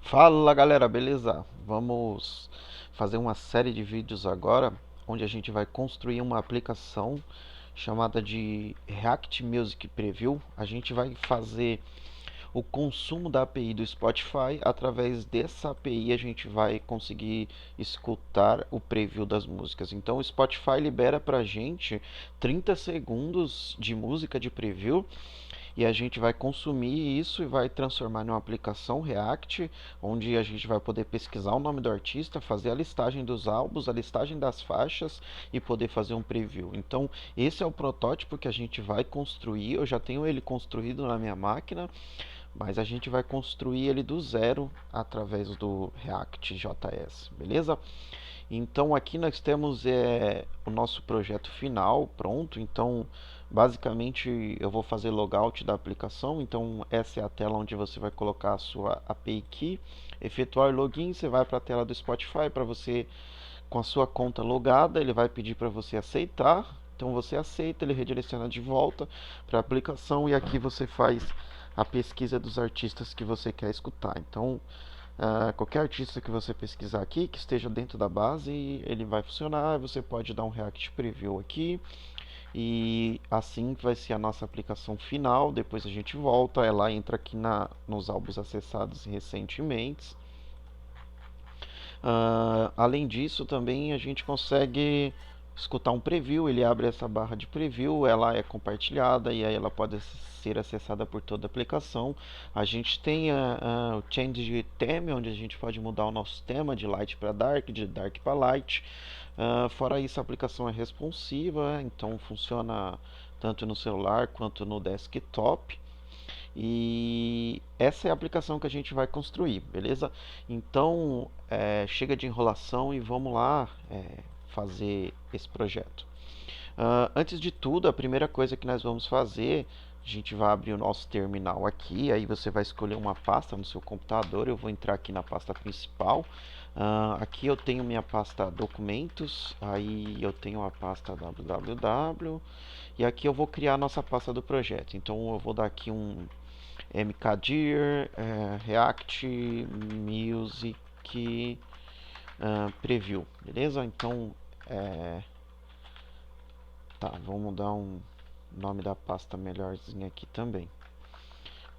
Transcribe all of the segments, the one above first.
Fala galera, beleza? Vamos fazer uma série de vídeos agora onde a gente vai construir uma aplicação chamada de React Music Preview. A gente vai fazer o consumo da API do Spotify. Através dessa API a gente vai conseguir escutar o preview das músicas. Então o Spotify libera pra gente 30 segundos de música de preview e a gente vai consumir isso e vai transformar numa aplicação React, onde a gente vai poder pesquisar o nome do artista, fazer a listagem dos álbuns, a listagem das faixas e poder fazer um preview. Então, esse é o protótipo que a gente vai construir. Eu já tenho ele construído na minha máquina, mas a gente vai construir ele do zero através do React JS, beleza? Então aqui nós temos o nosso projeto final pronto. Então basicamente eu vou fazer logout da aplicação. Então essa é a tela onde você vai colocar a sua API Key, efetuar login. Você vai para a tela do Spotify para você, com a sua conta logada, ele vai pedir para você aceitar. Então você aceita, ele redireciona de volta para a aplicação e aqui você faz a pesquisa dos artistas que você quer escutar. Então qualquer artista que você pesquisar aqui, que esteja dentro da base, ele vai funcionar. Você pode dar um React Preview aqui. E assim vai ser a nossa aplicação final. Depois a gente volta, ela entra aqui nos álbuns acessados recentemente. Além disso, também a gente consegue escutar um preview. Ele abre essa barra de preview, ela é compartilhada e aí ela pode ser acessada por toda a aplicação. A gente tem o change de theme, onde a gente pode mudar o nosso tema de light para dark, de dark para light. Fora isso, a aplicação é responsiva, então funciona tanto no celular quanto no desktop. E essa é a aplicação que a gente vai construir, beleza? Então, chega de enrolação e vamos lá fazer esse projeto. Antes de tudo, a primeira coisa que nós vamos fazer, a gente vai abrir o nosso terminal aqui, aí você vai escolher uma pasta no seu computador. Eu vou entrar aqui na pasta principal. Aqui eu tenho minha pasta documentos, aí eu tenho a pasta www, e aqui eu vou criar a nossa pasta do projeto. Então eu vou dar aqui um mkdir React Music Preview, beleza? Então, tá, vamos dar um nome da pasta melhorzinho aqui também.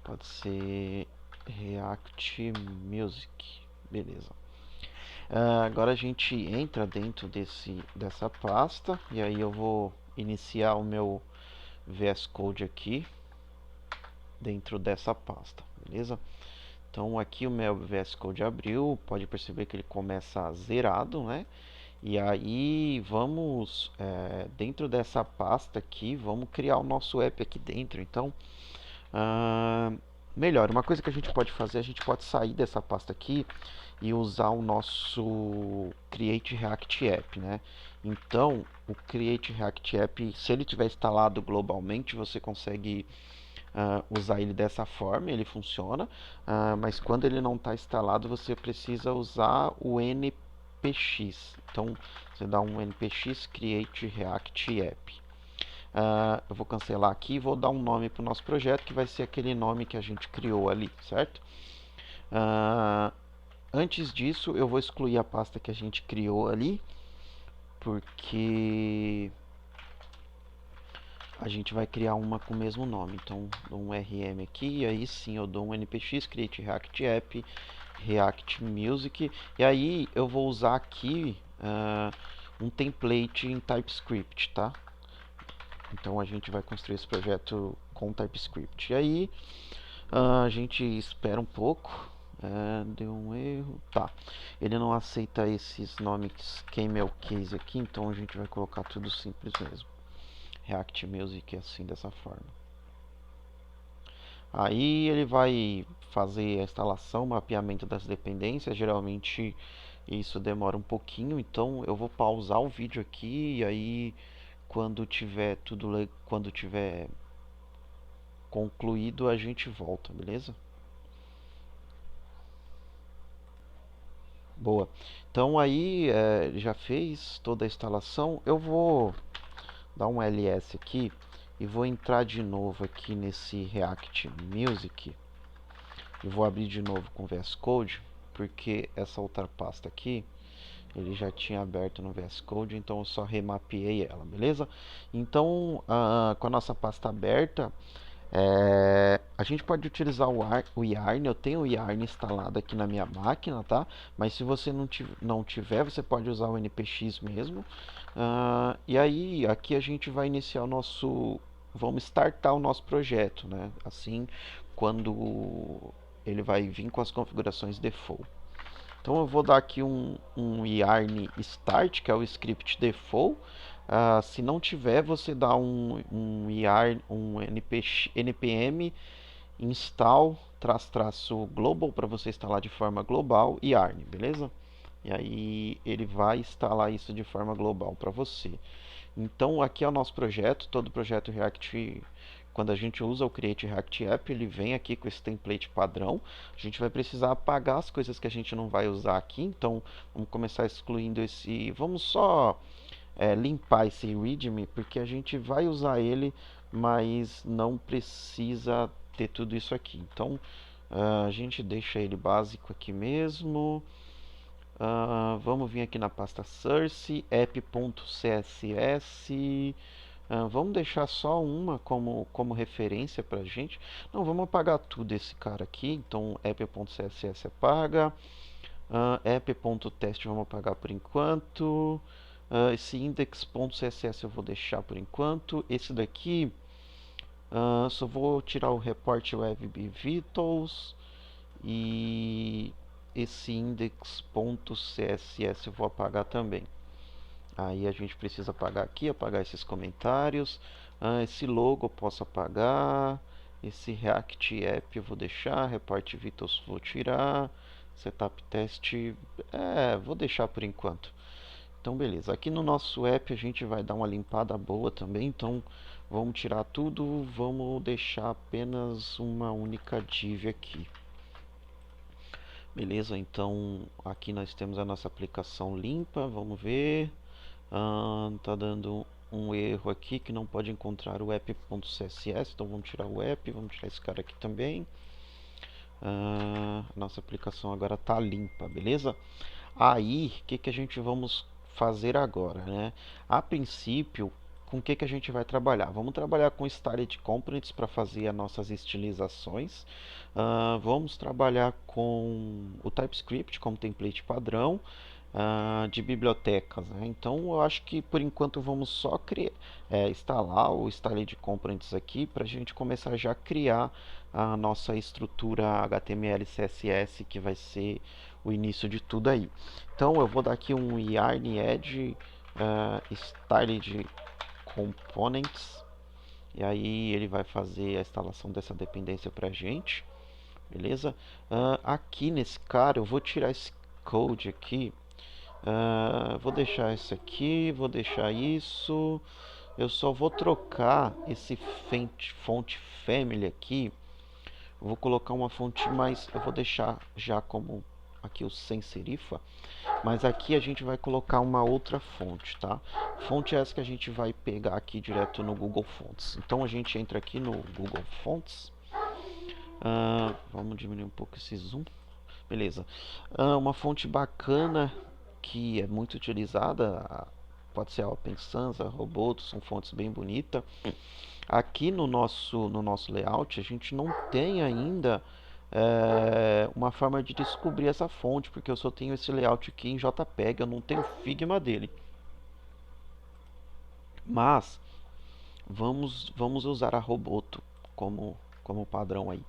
Pode ser React Music, beleza. Agora a gente entra dentro dessa pasta e aí eu vou iniciar o meu VS Code aqui dentro dessa pasta, beleza? Então aqui o meu VS Code abriu, pode perceber que ele começa zerado, né? E aí vamos dentro dessa pasta aqui, vamos criar o nosso app aqui dentro. Então, melhor, uma coisa que a gente pode fazer, a gente pode sair dessa pasta aqui e usar o nosso Create React App, né? Então, o Create React App, se ele tiver instalado globalmente, você consegue usar ele dessa forma, ele funciona, mas quando ele não está instalado, você precisa usar o npx. Então, você dá um npx create react app. Eu vou cancelar aqui e vou dar um nome para o nosso projeto, que vai ser aquele nome que a gente criou ali, certo? Antes disso, eu vou excluir a pasta que a gente criou ali, porque a gente vai criar uma com o mesmo nome. Então, dou um RM aqui, e aí sim eu dou um npx create react app react music, e aí eu vou usar aqui um template em TypeScript, tá? Então a gente vai construir esse projeto com TypeScript. E aí a gente espera um pouco. Deu um erro. Tá. Ele não aceita esses nomes camel case aqui, então a gente vai colocar tudo simples mesmo. React Music assim, dessa forma. Aí ele vai fazer a instalação, mapeamento das dependências. Geralmente isso demora um pouquinho, então eu vou pausar o vídeo aqui e aí quando tiver concluído a gente volta, beleza? Boa. Então aí já fez toda a instalação. Eu vou dar um ls aqui e vou entrar de novo aqui nesse React Music e vou abrir de novo com VS Code. porque essa outra pasta aqui ele já tinha aberto no VS Code, então eu só remapeei ela, beleza? Então, com a nossa pasta aberta, a gente pode utilizar o Yarn. Eu tenho o Yarn instalado aqui na minha máquina, tá? Mas se você não tiver, você pode usar o npx mesmo. E aí, aqui a gente vai iniciar o nosso... Vamos startar o nosso projeto, né? Assim, quando ele vai vir com as configurações default. Então eu vou dar aqui um yarn start, que é o script default. Se não tiver, você dá um yarn, npm install global para você instalar de forma global yarn, beleza? E aí ele vai instalar isso de forma global para você. Então aqui é o nosso projeto, todo projeto React, quando a gente usa o Create React App, ele vem aqui com esse template padrão. A gente vai precisar apagar as coisas que a gente não vai usar aqui, então vamos começar excluindo esse... Vamos só limpar esse readme, porque a gente vai usar ele, mas não precisa ter tudo isso aqui. Então a gente deixa ele básico aqui mesmo. Vamos vir aqui na pasta source, app.css. Vamos deixar só uma como referência para a gente. Não, vamos apagar tudo esse cara aqui. Então, app.css apaga. App.test vamos apagar por enquanto. Esse index.css eu vou deixar por enquanto. Esse daqui, só vou tirar o report web vitals. E esse index.css eu vou apagar também. Aí a gente precisa apagar aqui, apagar esses comentários. Esse logo eu posso apagar. Esse React App eu vou deixar. Report Vitals vou tirar. Setup Test, vou deixar por enquanto. Então beleza, aqui no nosso app a gente vai dar uma limpada boa também. Então vamos tirar tudo, vamos deixar apenas uma única div aqui. Beleza, então aqui nós temos a nossa aplicação limpa, vamos ver. Tá dando um erro aqui que não pode encontrar o app.css, então vamos tirar o app, vamos tirar esse cara aqui também. Nossa aplicação agora está limpa, beleza? Aí, o que a gente vamos fazer agora, né? A princípio, com o que a gente vai trabalhar? Vamos trabalhar com Styled Components para fazer as nossas estilizações. Vamos trabalhar com o TypeScript como template padrão de bibliotecas, né? Então eu acho que por enquanto vamos só instalar o Styled Components aqui para a gente começar já a criar a nossa estrutura HTML e CSS, que vai ser o início de tudo aí. Então eu vou dar aqui um yarn add Styled Components, e aí ele vai fazer a instalação dessa dependência para a gente, beleza? Aqui nesse cara eu vou tirar esse code aqui. Vou deixar isso aqui, vou deixar isso. Eu só vou trocar esse fonte family aqui. Vou colocar uma fonte mais... Eu vou deixar já como aqui o sem serifa. Mas aqui a gente vai colocar uma outra fonte, tá? Fonte essa que a gente vai pegar aqui direto no Google Fonts. Então a gente entra aqui no Google Fonts. Vamos diminuir um pouco esse zoom. Beleza. Uma fonte bacana que é muito utilizada, pode ser a Open Sans, a Roboto, são fontes bem bonitas. Aqui no nosso layout a gente não tem ainda uma forma de descobrir essa fonte, porque eu só tenho esse layout aqui em JPEG, eu não tenho Figma dele. Mas vamos usar a Roboto como padrão aí.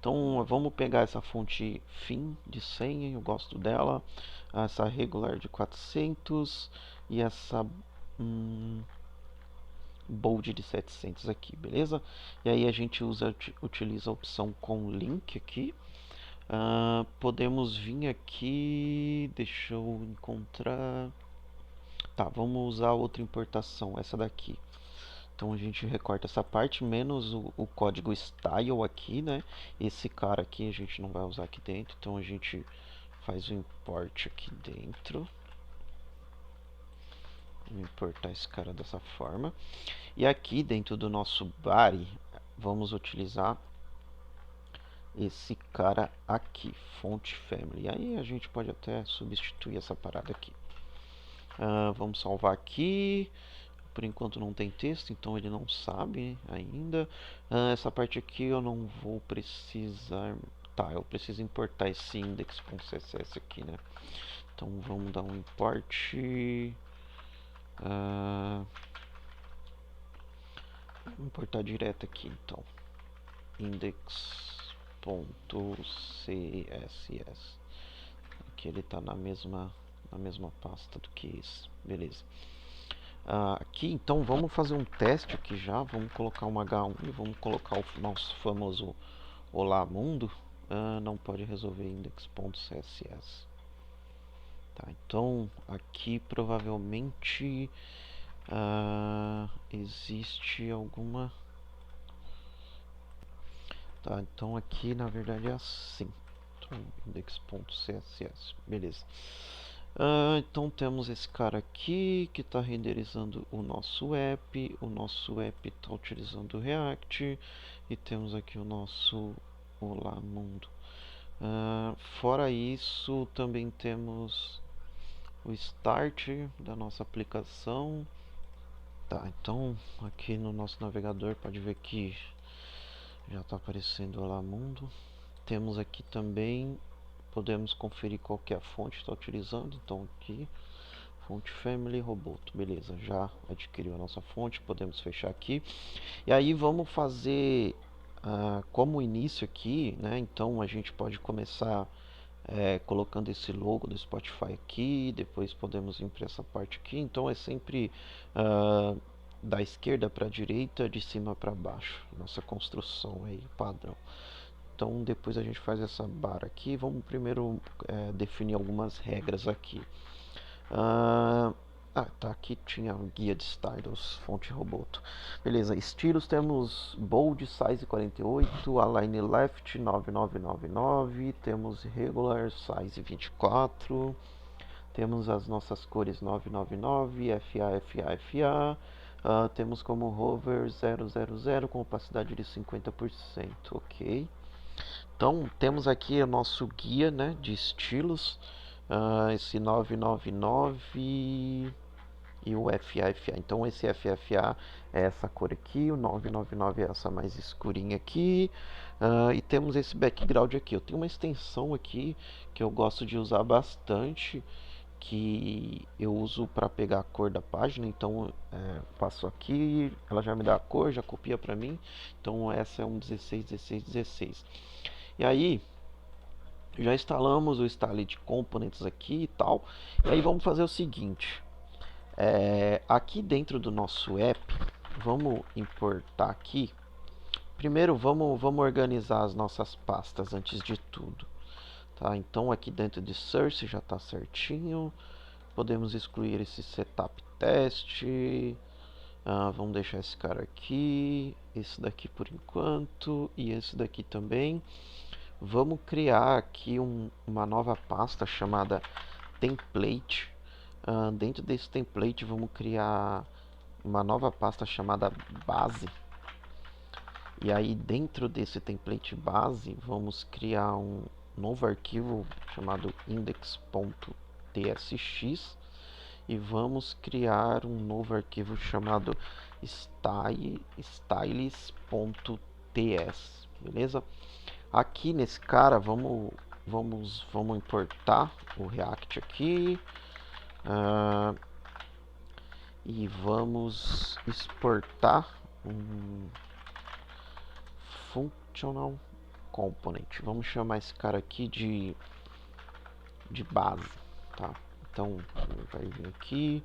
Então vamos pegar essa fonte fim de 100, eu gosto dela, essa regular de 400 e essa bold de 700 aqui, beleza? E aí a gente utiliza a opção com link aqui. Podemos vir aqui, deixa eu encontrar. Tá, vamos usar outra importação, essa daqui. Então a gente recorta essa parte, menos o código style aqui, né? Esse cara aqui a gente não vai usar aqui dentro, então a gente faz o import aqui dentro. Vou importar esse cara dessa forma. E aqui dentro do nosso body, vamos utilizar esse cara aqui, Font Family. Aí a gente pode até substituir essa parada aqui. Vamos salvar aqui. Por enquanto não tem texto, então ele não sabe ainda. Essa parte aqui eu não vou precisar. Tá, eu preciso importar esse index.css aqui, né? Então vamos dar um import. Vou importar direto aqui, então. Index.css. Aqui ele está na mesma pasta do que esse. Beleza. Aqui então vamos fazer um teste aqui já. Vamos colocar um H1 e vamos colocar o nosso famoso Olá Mundo. Não pode resolver index.css. Tá, então aqui provavelmente existe alguma. Tá, então aqui na verdade é assim. Então, index.css, beleza. Então temos esse cara aqui que está renderizando o nosso app. O nosso app está utilizando o React. E temos aqui o nosso Olá Mundo. Fora isso, também temos o start da nossa aplicação. Tá, então aqui no nosso navegador pode ver que já está aparecendo Olá Mundo. Temos aqui também, podemos conferir qual que é a fonte que está utilizando. Então aqui, fonte Family Roboto, beleza, já adquiriu a nossa fonte, podemos fechar aqui. E aí vamos fazer como início aqui, né? Então a gente pode começar colocando esse logo do Spotify aqui, depois podemos ir para essa parte aqui. Então é sempre da esquerda para a direita, de cima para baixo, nossa construção aí padrão. Então depois a gente faz essa barra aqui. Vamos primeiro definir algumas regras aqui. Tá, aqui tinha o guia de styles, fonte Roboto. Beleza, estilos temos bold size 48, align left 9999, temos regular size 24, temos as nossas cores 999, FA, FA, FA. Temos como hover 000 com opacidade de 50%, ok. Então temos aqui o nosso guia, né, de estilos, esse 999 e o FA. Então esse FFA é essa cor aqui, o 999 é essa mais escurinha aqui, e temos esse background aqui. Eu tenho uma extensão aqui que eu gosto de usar bastante, que eu uso para pegar a cor da página. Então passo aqui, ela já me dá a cor, já copia para mim. Então essa é um 16. E aí já instalamos o Styled Components aqui e tal. E aí vamos fazer o seguinte. Aqui dentro do nosso app, vamos importar aqui. Primeiro vamos organizar as nossas pastas antes de tudo. Tá? Então aqui dentro de Source já está certinho. Podemos excluir esse setup test. Vamos deixar esse cara aqui. Esse daqui por enquanto. E esse daqui também. Vamos criar aqui uma nova pasta chamada template. Dentro desse template vamos criar uma nova pasta chamada base. E aí dentro desse template base vamos criar um novo arquivo chamado index.tsx e vamos criar um novo arquivo chamado styles.ts, beleza? Aqui nesse cara vamos importar o React aqui e vamos exportar um functional component. Vamos chamar esse cara aqui de base, tá? Então vai vir aqui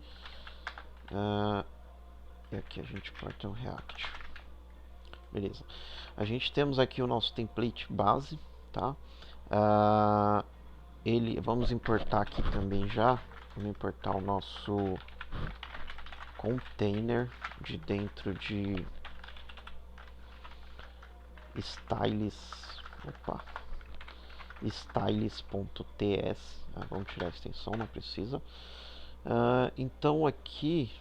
e aqui a gente importa um React. Beleza. A gente temos aqui o nosso template base, tá? Vamos importar aqui também já. Vamos importar o nosso container de dentro de styles.ts. Vamos tirar a extensão, não precisa. Então aqui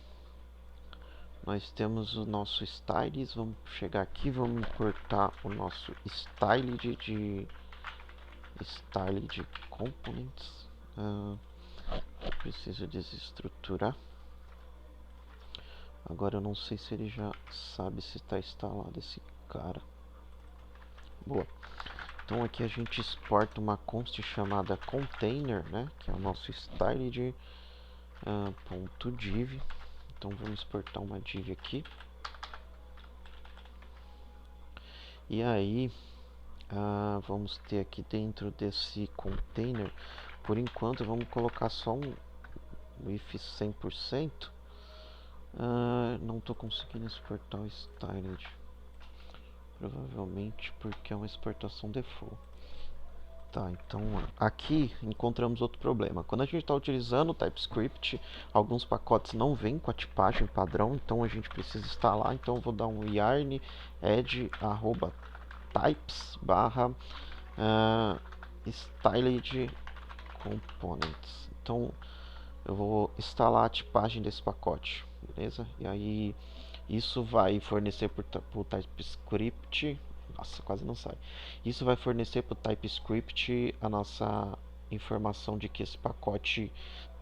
Nós temos o nosso styles. Vamos chegar aqui, vamos importar o nosso style de components. Preciso desestruturar. Agora eu não sei se ele já sabe se está instalado esse cara. Boa. Então aqui a gente exporta uma const chamada container, né? Que é o nosso style de .div. Então vamos exportar uma div aqui. E aí vamos ter aqui dentro desse container, por enquanto vamos colocar só um if 100%. Não estou conseguindo exportar o styled, provavelmente porque é uma exportação default. Tá, então aqui encontramos outro problema. Quando a gente está utilizando o TypeScript, alguns pacotes não vêm com a tipagem padrão, então a gente precisa instalar. Então eu vou dar um yarn add @types styled components. Então eu vou instalar a tipagem desse pacote, beleza? E aí isso vai fornecer para o TypeScript. Nossa, quase não sai. Isso vai fornecer para o TypeScript a nossa informação de que esse pacote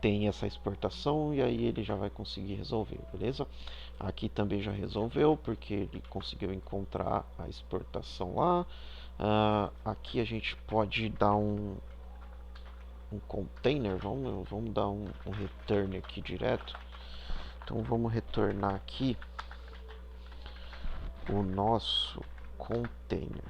tem essa exportação, e aí ele já vai conseguir resolver, beleza? Aqui também já resolveu, porque ele conseguiu encontrar a exportação lá. Aqui a gente pode dar um container, vamos dar um return aqui direto. Então vamos retornar aqui o nosso container,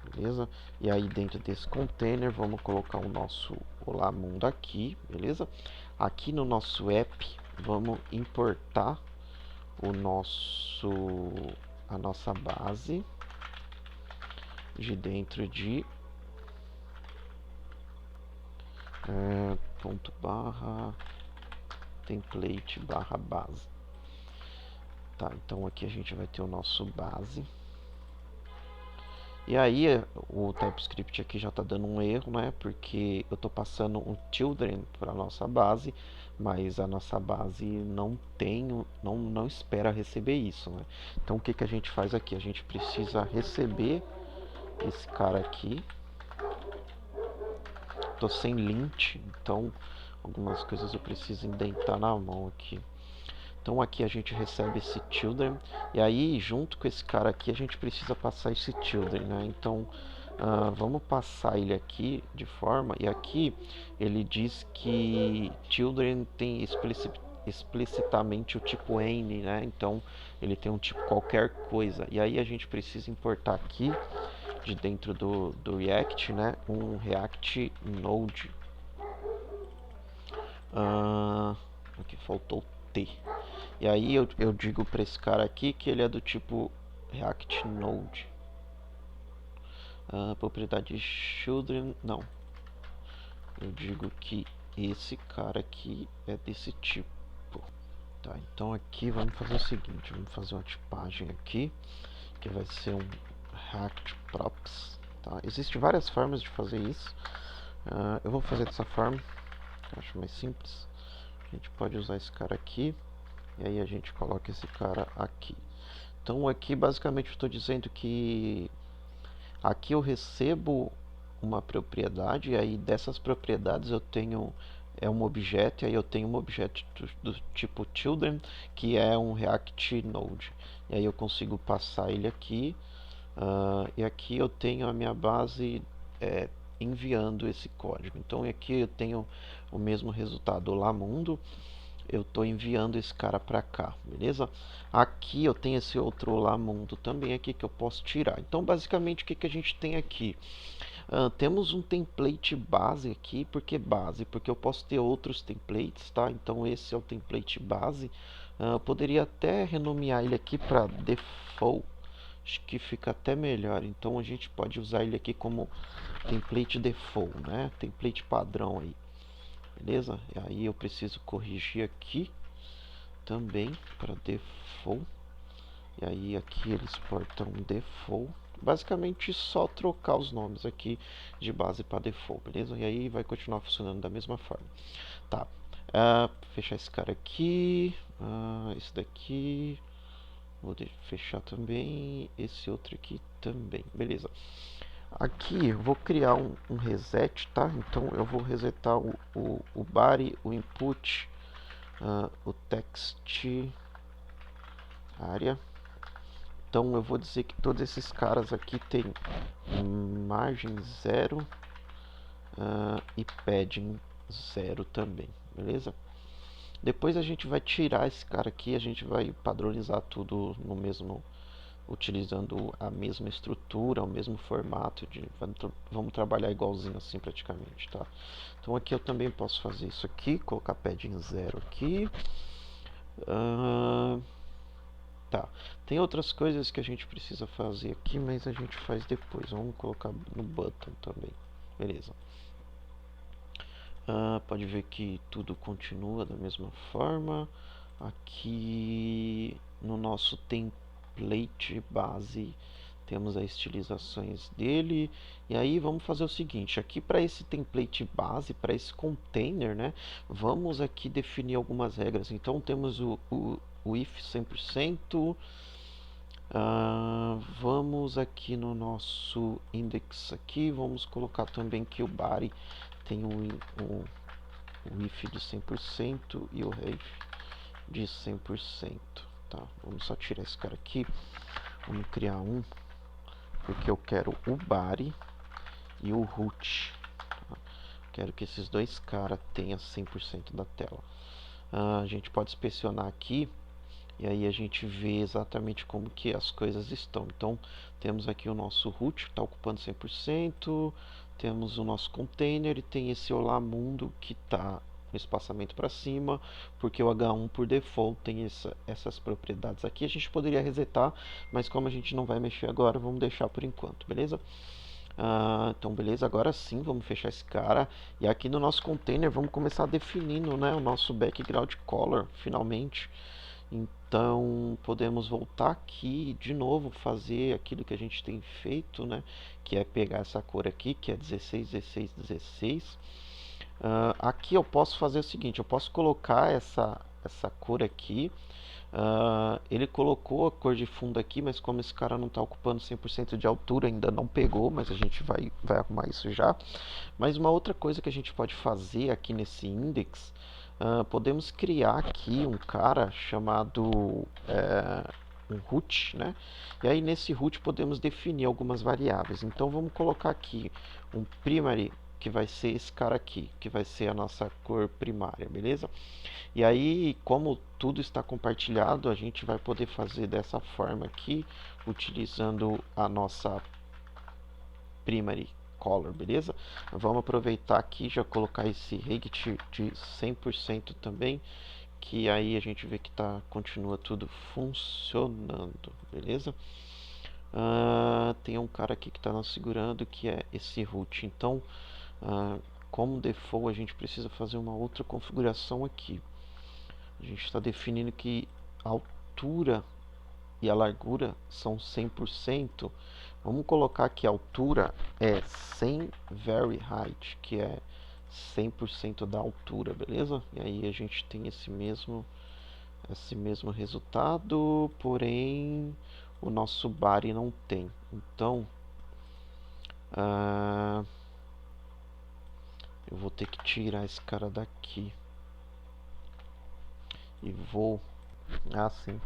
beleza? E aí dentro desse container vamos colocar o nosso Olá Mundo aqui, beleza? Aqui no nosso app vamos importar a nossa base de dentro de ponto barra template barra base. Tá, então aqui a gente vai ter o nosso base. E aí o TypeScript aqui já está dando um erro, né? Porque eu estou passando um children para a nossa base, mas a nossa base não espera receber isso, né? Então o que que a gente faz aqui? A gente precisa receber esse cara aqui. Estou sem lint, então algumas coisas eu preciso indentar na mão aqui. Então aqui a gente recebe esse children, e aí junto com esse cara aqui a gente precisa passar esse children, né? Então vamos passar ele aqui de forma, e aqui ele diz que children tem explicitamente o tipo n, né? Então ele tem um tipo qualquer coisa, e aí a gente precisa importar aqui de dentro do React, né? Um React Node. Aqui faltou T. E aí eu digo para esse cara aqui que ele é do tipo React Node. Propriedade children, não. Eu digo que esse cara aqui é desse tipo. Tá, então aqui vamos fazer o seguinte, vamos fazer uma tipagem aqui, que vai ser um React Props. Tá? Existem várias formas de fazer isso. Eu vou fazer dessa forma, que eu acho mais simples. A gente pode usar esse cara aqui, e aí a gente coloca esse cara aqui. Então aqui basicamente eu estou dizendo que aqui eu recebo uma propriedade, e aí dessas propriedades eu tenho um objeto, e aí eu tenho um objeto do tipo children, que é um React Node. E aí eu consigo passar ele aqui, e aqui eu tenho a minha base enviando esse código. Então aqui eu tenho o mesmo resultado, Olá Mundo. Eu estou enviando esse cara para cá, beleza? Aqui eu tenho esse outro Olá Mundo também aqui que eu posso tirar. Então basicamente o que a gente tem aqui? Temos um template base aqui, porque eu posso ter outros templates, tá? Então esse é o template base. Poderia até renomear ele aqui para default, acho que fica até melhor. Então a gente pode usar ele aqui como template default, né? Template padrão aí, beleza? E aí eu preciso corrigir aqui também para default. E aí aqui eles portam default. Basicamente só trocar os nomes aqui de base para default, beleza? E aí vai continuar funcionando da mesma forma. Tá, fechar esse cara aqui, esse daqui, Vou fechar também esse outro aqui também, beleza. Aqui eu vou criar um reset, tá? Então eu vou resetar o body, o input, o text área. Então eu vou dizer que todos esses caras aqui tem margem 0 e padding 0 também, beleza? Depois a gente vai tirar esse cara aqui, a gente vai padronizar tudo no mesmo, utilizando a mesma estrutura, o mesmo formato, vamos trabalhar igualzinho assim praticamente, tá? Então aqui eu também posso fazer isso aqui, colocar padding 0 aqui. Tá, tem outras coisas que a gente precisa fazer aqui, mas a gente faz depois. Vamos colocar no button também, beleza. Pode ver que tudo continua da mesma forma. Aqui no nosso template base temos as estilizações dele. E aí vamos fazer o seguinte, aqui para esse template base, para esse container, né, vamos aqui definir algumas regras. Então temos o if 100%. Vamos aqui no nosso index aqui, vamos colocar também que o body tem o if de 100% e o ref de 100%, tá? Vamos só tirar esse cara aqui, vamos criar um, porque eu quero o body e o root, tá? Quero que esses dois caras tenham 100% da tela. A gente pode inspecionar aqui e aí a gente vê exatamente como que as coisas estão. Então temos aqui o nosso root que está ocupando 100%, temos o nosso container e tem esse olá mundo que está no espaçamento para cima, porque o H1 por default tem essas propriedades aqui. A gente poderia resetar, mas como a gente não vai mexer agora, vamos deixar por enquanto, beleza? Então beleza, agora sim vamos fechar esse cara. E aqui no nosso container vamos começar definindo, né, o nosso background color finalmente. Então podemos voltar aqui de novo, fazer aquilo que a gente tem feito, né, que é pegar essa cor aqui, que é 16, 16, 16. Aqui eu posso fazer o seguinte, eu posso colocar essa cor aqui. Ele colocou a cor de fundo aqui, mas como esse cara não está ocupando 100% de altura, ainda não pegou, mas a gente vai arrumar isso já. Mas uma outra coisa que a gente pode fazer aqui nesse index, podemos criar aqui um cara chamado um root, né? E aí nesse root podemos definir algumas variáveis. Então vamos colocar aqui um primary, que vai ser esse cara aqui, que vai ser a nossa cor primária, beleza? E aí, como tudo está compartilhado, a gente vai poder fazer dessa forma aqui, utilizando a nossa primary color, beleza? Vamos aproveitar aqui, já colocar esse rate de 100% também, que aí a gente vê que continua tudo funcionando, beleza? Tem um cara aqui que está nos segurando, que é esse root. Então, como default, a gente precisa fazer uma outra configuração aqui. A gente está definindo que a altura e a largura são 100%. Vamos colocar que a altura é 100 very height, que é 100% da altura, beleza? E aí a gente tem esse mesmo resultado, porém o nosso body não tem. Então eu vou ter que tirar esse cara daqui e vou sim,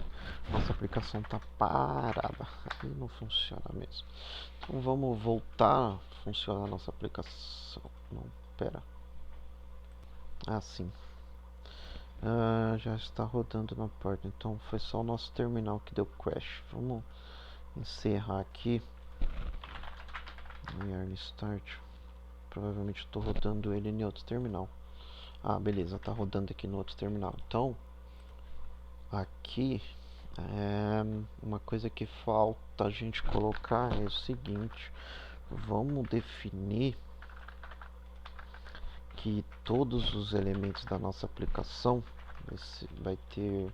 nossa aplicação tá parada, aí não funciona mesmo. Então vamos voltar a funcionar a nossa aplicação. Não, pera. Sim. Já está rodando na porta, então foi só o nosso terminal que deu crash. Vamos encerrar aqui. Yarn start. Provavelmente estou rodando ele em outro terminal. Beleza, tá rodando aqui no outro terminal. Então, aqui uma coisa que falta a gente colocar é o seguinte: vamos definir que todos os elementos da nossa aplicação vai ter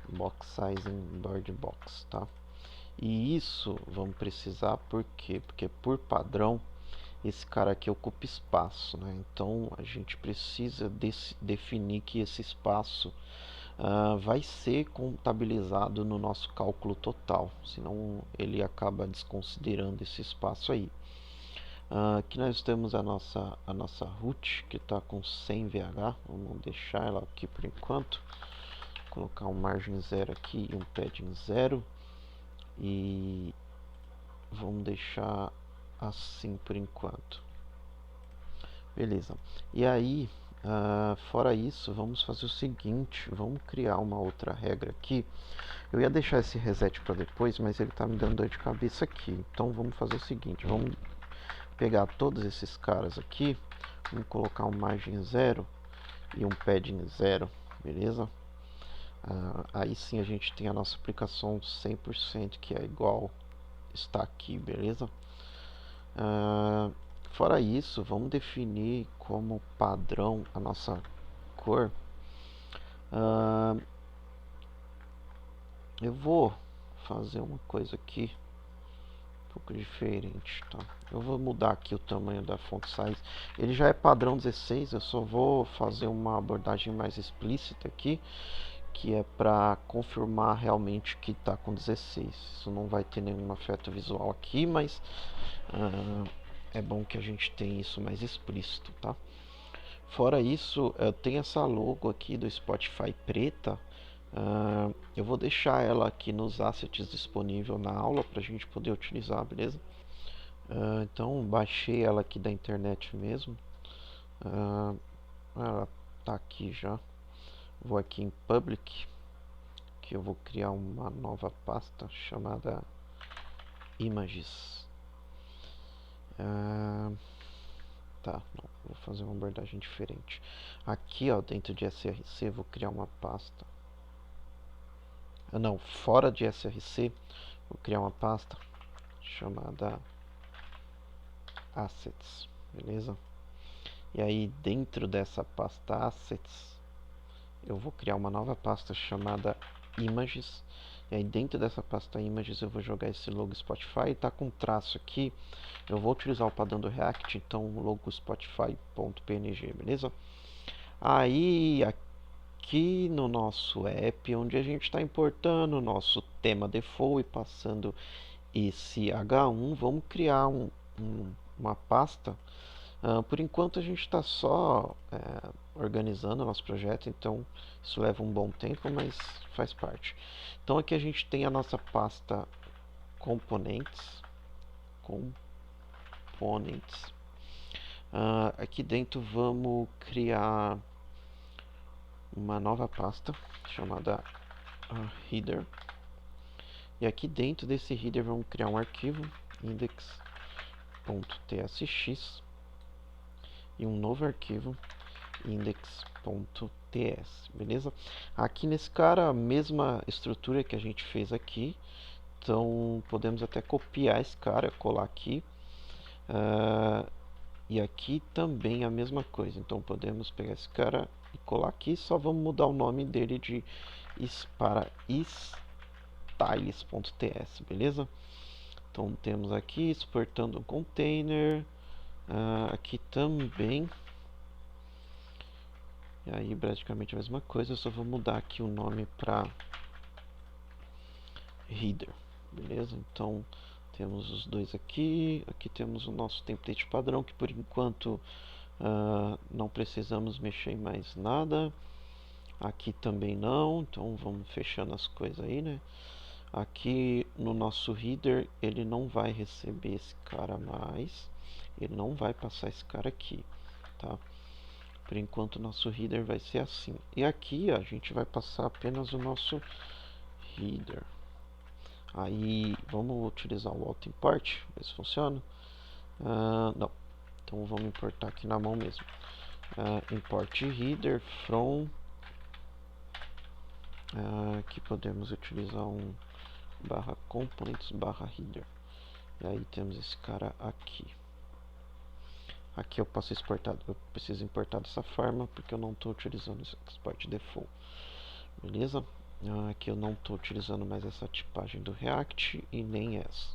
box size em board box, tá? E isso vamos precisar por quê? Porque por padrão esse cara aqui ocupa espaço, né? Então a gente precisa definir que esse espaço vai ser contabilizado no nosso cálculo total, senão ele acaba desconsiderando esse espaço aí. Aqui nós temos a nossa root, que está com 100 VH, vamos deixar ela aqui por enquanto, colocar um margem 0 aqui e um padding 0, e vamos deixar assim por enquanto. Beleza. E aí, fora isso, vamos fazer o seguinte, vamos criar uma outra regra aqui. Eu ia deixar esse reset para depois, mas ele está me dando dor de cabeça aqui. Então vamos fazer o seguinte, vamos pegar todos esses caras aqui, vamos colocar um margem 0 e um padding 0, beleza? Aí sim a gente tem a nossa aplicação 100% que é igual está aqui, beleza? Fora isso, vamos definir como padrão a nossa cor. Eu vou fazer uma coisa aqui um pouco diferente, tá? Eu vou mudar aqui o tamanho da font size. Ele já é padrão 16, eu só vou fazer uma abordagem mais explícita aqui, que é para confirmar realmente que está com 16. Isso não vai ter nenhum afeto visual aqui, mas é bom que a gente tenha isso mais explícito, tá? Fora isso, tem essa logo aqui do Spotify preta. Eu vou deixar ela aqui nos assets disponível na aula para a gente poder utilizar, beleza? Então baixei ela aqui da internet mesmo. Ela tá aqui já. Vou aqui em Public, que eu vou criar uma nova pasta chamada Images. Tá, não, vou fazer uma abordagem diferente. Aqui, ó, dentro de SRC, vou criar uma pasta. Não, fora de SRC, vou criar uma pasta chamada Assets, beleza? E aí, dentro dessa pasta Assets, eu vou criar uma nova pasta chamada Images. E aí, dentro dessa pasta Images, eu vou jogar esse logo Spotify. Tá com traço aqui. Eu vou utilizar o padrão do React, então logo Spotify.png, beleza? Aí, aqui no nosso app, onde a gente está importando o nosso tema default e passando esse H1, vamos criar uma pasta. Por enquanto a gente está só organizando o nosso projeto, então isso leva um bom tempo, mas faz parte. Então aqui a gente tem a nossa pasta componentes. Aqui dentro vamos criar uma nova pasta chamada header. E aqui dentro desse header vamos criar um arquivo index.tsx e um novo arquivo index.ts, beleza? Aqui nesse cara a mesma estrutura que a gente fez aqui, então podemos até copiar esse cara, colar aqui. E aqui também a mesma coisa, então podemos pegar esse cara e colar aqui, só vamos mudar o nome dele para styles.ts, beleza? Então temos aqui exportando um container, aqui também, e aí praticamente a mesma coisa, eu só vou mudar aqui o nome para header, beleza? Então temos os dois aqui, aqui temos o nosso template padrão, que por enquanto não precisamos mexer em mais nada. Aqui também não, então vamos fechando as coisas aí, né? Aqui no nosso header ele não vai receber esse cara mais, ele não vai passar esse cara aqui, tá? Por enquanto o nosso header vai ser assim. E aqui a gente vai passar apenas o nosso header. Aí vamos utilizar o auto import, ver se funciona. Não, então vamos importar aqui na mão mesmo. Import header from. Aqui podemos utilizar um /components/header. E aí temos esse cara aqui. Aqui eu posso exportar, eu preciso importar dessa forma porque eu não estou utilizando esse export default. Beleza? Aqui eu não estou utilizando mais essa tipagem do React e nem essa.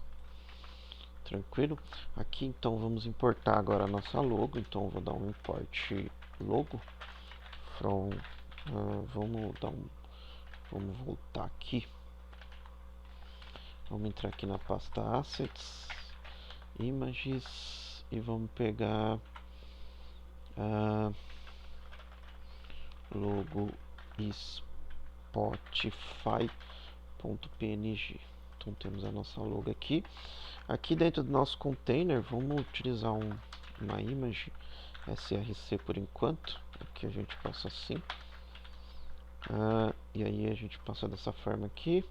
Tranquilo? Aqui então vamos importar agora a nossa logo. Então eu vou dar um import logo from. Vamos dar um Vamos voltar aqui. Vamos entrar aqui na pasta Assets, Images e vamos pegar logo Spotify.png. Então temos a nossa logo aqui. Aqui dentro do nosso container, vamos utilizar uma image src por enquanto. Aqui a gente passa assim. E aí a gente passa dessa forma aqui.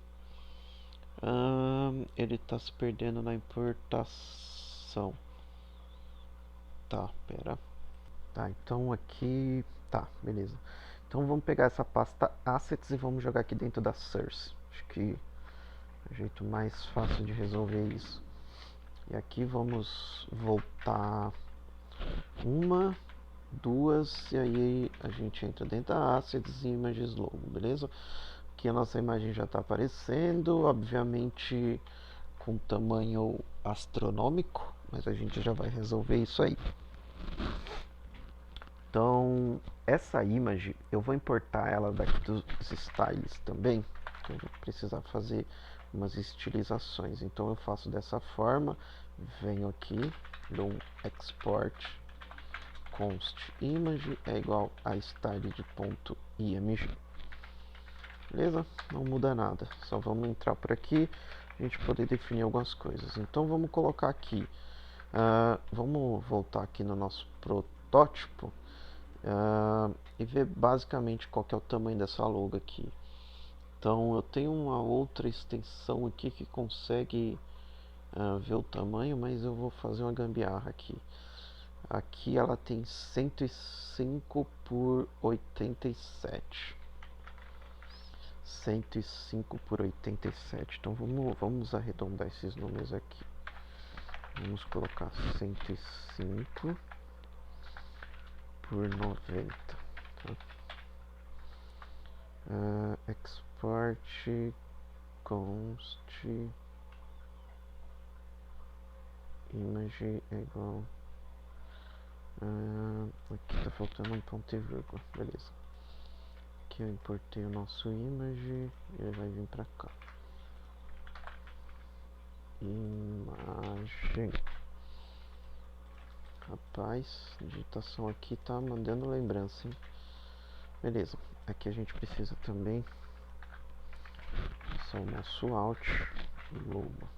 Ele está se perdendo na importação. Tá, pera. Tá, então aqui. Tá, beleza. Então vamos pegar essa pasta Assets e vamos jogar aqui dentro da Source. Acho que é o jeito mais fácil de resolver isso. E aqui vamos voltar uma, duas, e aí a gente entra dentro da Assets e Images Logo, beleza? Aqui a nossa imagem já está aparecendo, obviamente com tamanho astronômico, mas a gente já vai resolver isso aí. Então, essa imagem, eu vou importar ela daqui dos styles também, que eu vou precisar fazer umas estilizações. Então eu faço dessa forma, venho aqui, dou um export const image é igual a style de ponto img. Beleza? Não muda nada, só vamos entrar por aqui, a gente poder definir algumas coisas. Então vamos colocar aqui, vamos voltar aqui no nosso protótipo. E ver basicamente qual que é o tamanho dessa logo aqui. Então eu tenho uma outra extensão aqui que consegue ver o tamanho, mas eu vou fazer uma gambiarra aqui. Aqui ela tem 105 por 87. 105 por 87. Então vamos arredondar esses números aqui. Vamos colocar 105 por 90. Tá? Export const image é igual aqui tá faltando um ponto e vírgula, beleza. Aqui eu importei o nosso image e ele vai vir pra cá. Imagem. Rapaz, a digitação aqui tá mandando lembrança, hein? Beleza, aqui a gente precisa também passar o nosso alt logo.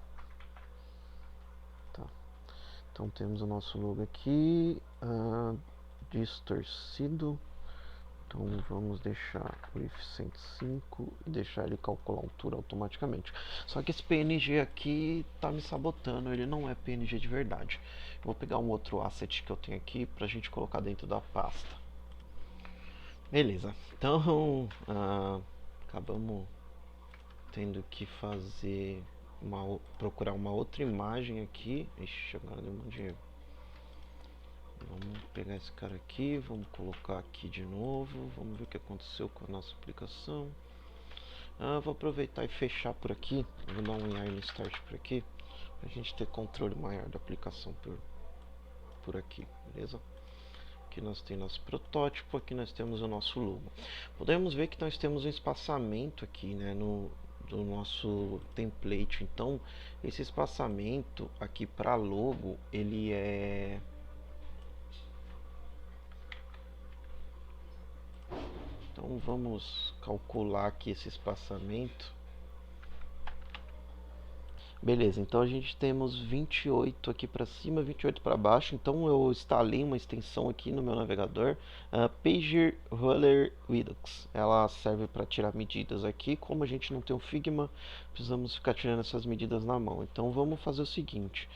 Tá. Então temos o nosso logo aqui, distorcido. Então vamos deixar o if 105 e deixar ele calcular a altura automaticamente. Só que esse PNG aqui tá me sabotando, ele não é PNG de verdade. Eu vou pegar um outro asset que eu tenho aqui pra gente colocar dentro da pasta. Beleza, então acabamos tendo que fazer procurar uma outra imagem aqui. Ixi, agora deu um dinheiro. Vamos pegar esse cara aqui, vamos colocar aqui de novo, vamos ver o que aconteceu com a nossa aplicação. Vou aproveitar e fechar por aqui, vou dar um yarn start por aqui, pra gente ter controle maior da aplicação por aqui, beleza? Aqui nós temos nosso protótipo, aqui nós temos o nosso logo. Podemos ver que nós temos um espaçamento aqui, né, do nosso template. Então esse espaçamento aqui para logo, ele é... Então vamos calcular aqui esse espaçamento. Beleza, então a gente temos 28 aqui para cima, 28 para baixo. Então eu instalei uma extensão aqui no meu navegador, Pager Roller Redux. Ela serve para tirar medidas aqui. Como a gente não tem um Figma, precisamos ficar tirando essas medidas na mão. Então vamos fazer o seguinte,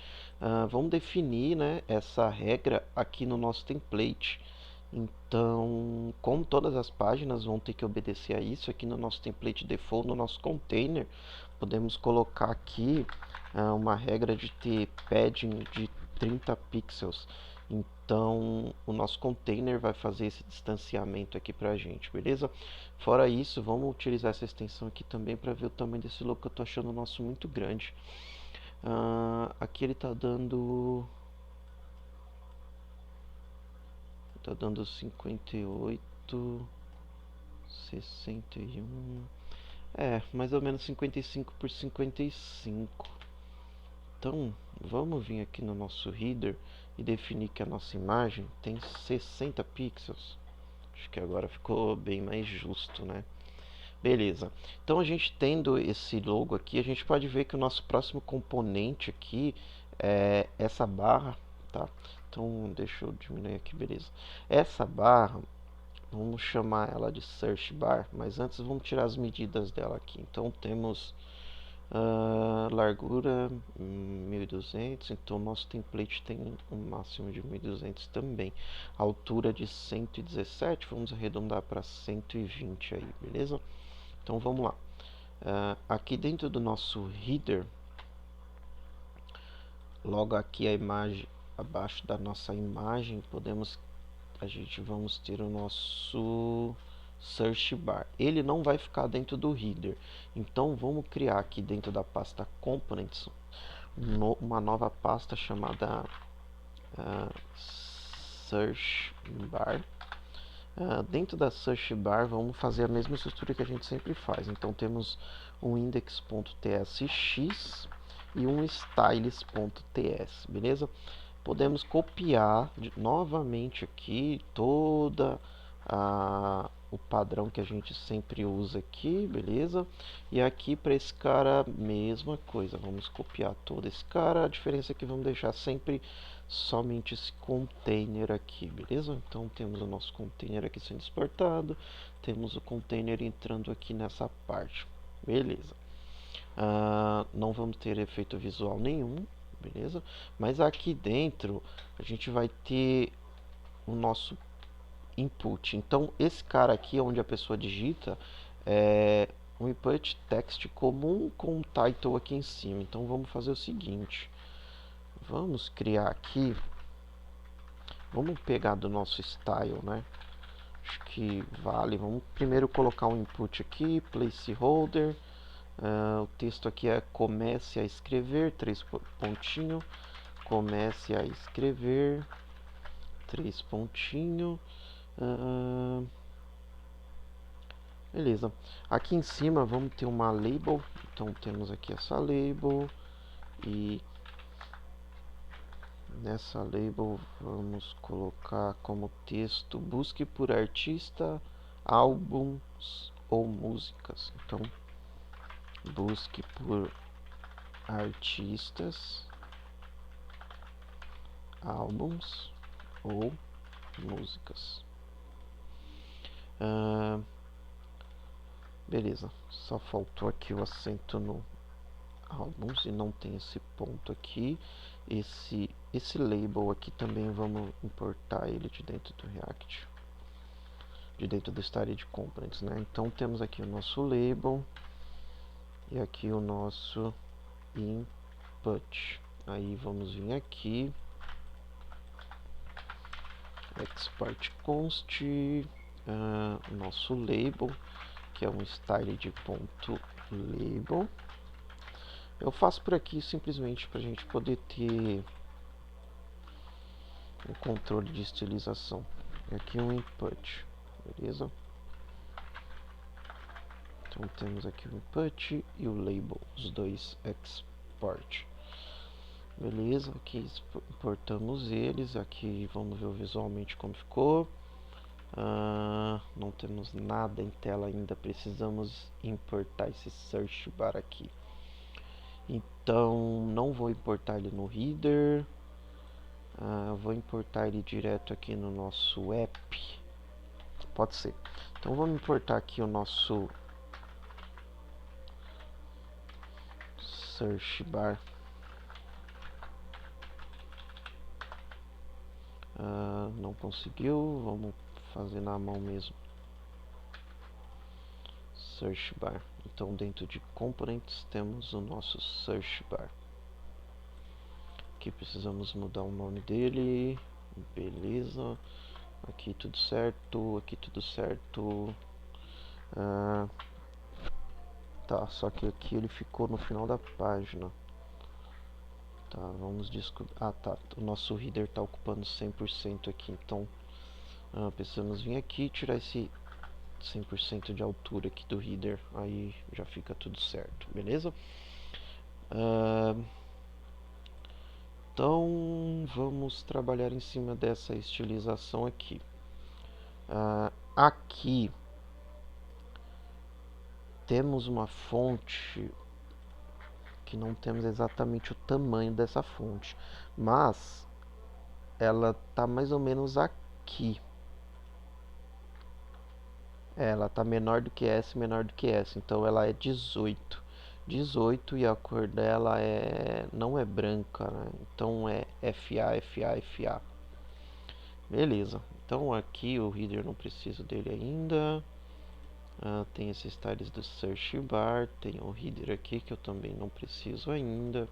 vamos definir, né, essa regra aqui no nosso template. Então, como todas as páginas vão ter que obedecer a isso, aqui no nosso template default, no nosso container, podemos colocar aqui uma regra de ter padding de 30 pixels. Então, o nosso container vai fazer esse distanciamento aqui pra gente, beleza? Fora isso, vamos utilizar essa extensão aqui também para ver o tamanho desse logo, que eu tô achando o nosso muito grande. Aqui ele tá dando 58, 61. É, mais ou menos 55 por 55. Então, vamos vir aqui no nosso header e definir que a nossa imagem tem 60 pixels. Acho que agora ficou bem mais justo, né? Beleza. Então, a gente tendo esse logo aqui, a gente pode ver que o nosso próximo componente aqui é essa barra, tá? Então, deixa eu diminuir aqui, beleza. Essa barra, vamos chamar ela de search bar, mas antes vamos tirar as medidas dela aqui. Então, temos largura 1200, então nosso template tem um máximo de 1200 também. Altura de 117, vamos arredondar para 120 aí, beleza? Então vamos lá. Aqui dentro do nosso header, logo aqui a imagem, abaixo da nossa imagem, vamos ter o nosso search bar. Ele não vai ficar dentro do header. Então vamos criar aqui dentro da pasta components uma nova pasta chamada search bar. Dentro da search bar vamos fazer a mesma estrutura que a gente sempre faz. Então temos um index.tsx e um styles.ts, beleza? Podemos copiar novamente aqui toda o padrão que a gente sempre usa aqui, beleza? E aqui para esse cara, mesma coisa, vamos copiar todo esse cara, a diferença é que vamos deixar sempre somente esse container aqui, beleza? Então temos o nosso container aqui sendo exportado, temos o container entrando aqui nessa parte, beleza? Não vamos ter efeito visual nenhum, beleza? Mas aqui dentro a gente vai ter o nosso input. Então esse cara aqui onde a pessoa digita é um input text comum com um title aqui em cima. Então vamos fazer o seguinte, vamos criar aqui, vamos pegar do nosso style, né? Acho que vale. Vamos primeiro colocar um input aqui, placeholder. O texto aqui é comece a escrever, 3 pontinho, comece a escrever, 3 pontinho. Beleza. Aqui em cima vamos ter uma label. Então temos aqui essa label e nessa label vamos colocar como texto busque por artista, álbuns ou músicas. Então busque por artistas, álbuns ou músicas. Beleza, só faltou aqui o acento no álbuns e não tem esse ponto aqui. Esse label aqui também vamos importar ele de dentro do React, de dentro do Started Components, né? Então temos aqui o nosso label e aqui o nosso input. Aí vamos vir aqui, export const, nosso label, que é um style de ponto label. Eu faço por aqui simplesmente para a gente poder ter o controle de estilização. E aqui um input, beleza? Então temos aqui o input e o label, os dois export. Beleza, aqui importamos eles, aqui vamos ver visualmente como ficou. Não temos nada em tela ainda, precisamos importar esse search bar aqui. Então não vou importar ele no header, vou importar ele direto aqui no nosso app, pode ser. Então vamos importar aqui o nosso search bar. Não conseguiu, vamos fazer na mão mesmo. Search bar. Então dentro de components temos o nosso search bar. Aqui precisamos mudar o nome dele. Beleza. Aqui tudo certo, aqui tudo certo. Tá, só que aqui ele ficou no final da página. Tá, vamos descobrir. Tá, o nosso header está ocupando 100% aqui, então precisamos vir aqui, tirar esse 100% de altura aqui do header, aí já fica tudo certo, beleza? Então vamos trabalhar em cima dessa estilização aqui. Aqui temos uma fonte que não temos exatamente o tamanho dessa fonte, mas ela tá mais ou menos aqui. Ela tá menor do que essa, menor do que essa, então ela é 18. 18 e a cor dela não é branca, né? Então é FA, FA, FA. Beleza. Então aqui o header não preciso dele ainda. Tem esses tiles do search bar, tem o header aqui que eu também não preciso ainda.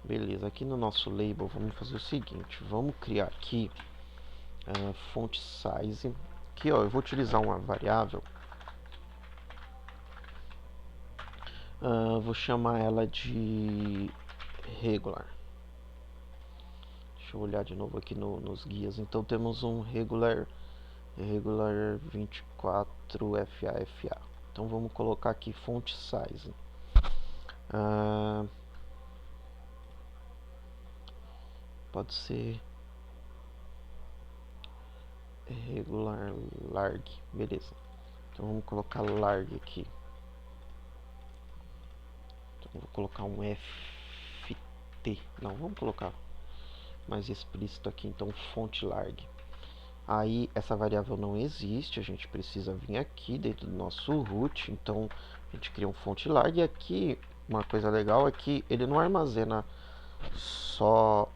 Beleza, aqui no nosso label vamos fazer o seguinte, vamos criar aqui font size. Aqui ó, eu vou utilizar uma variável, vou chamar ela de regular. Deixa eu olhar de novo aqui nos guias. Então temos um regular 24 FA. Então vamos colocar aqui font size. Pode ser regular larg, beleza. Então vamos colocar larg aqui. Então vou colocar um FT. Não, vamos colocar mais explícito aqui, então font larg. Aí essa variável não existe, a gente precisa vir aqui dentro do nosso root, então a gente cria um font larg. E aqui uma coisa legal é que ele não armazena só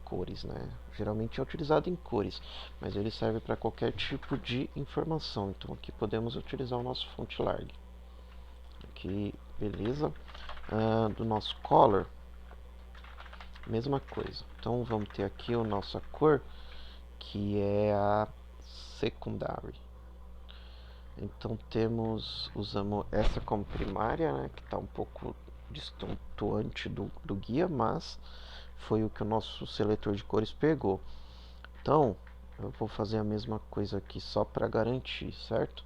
cores, né? Geralmente é utilizado em cores, mas ele serve para qualquer tipo de informação. Então aqui podemos utilizar o nosso font larg. Aqui, beleza. Do nosso color, mesma coisa. Então vamos ter aqui a nossa cor, que é a secondary. Então usamos essa como primária, né, que está um pouco destoante do guia, mas foi o que o nosso seletor de cores pegou. Então eu vou fazer a mesma coisa aqui só para garantir, certo?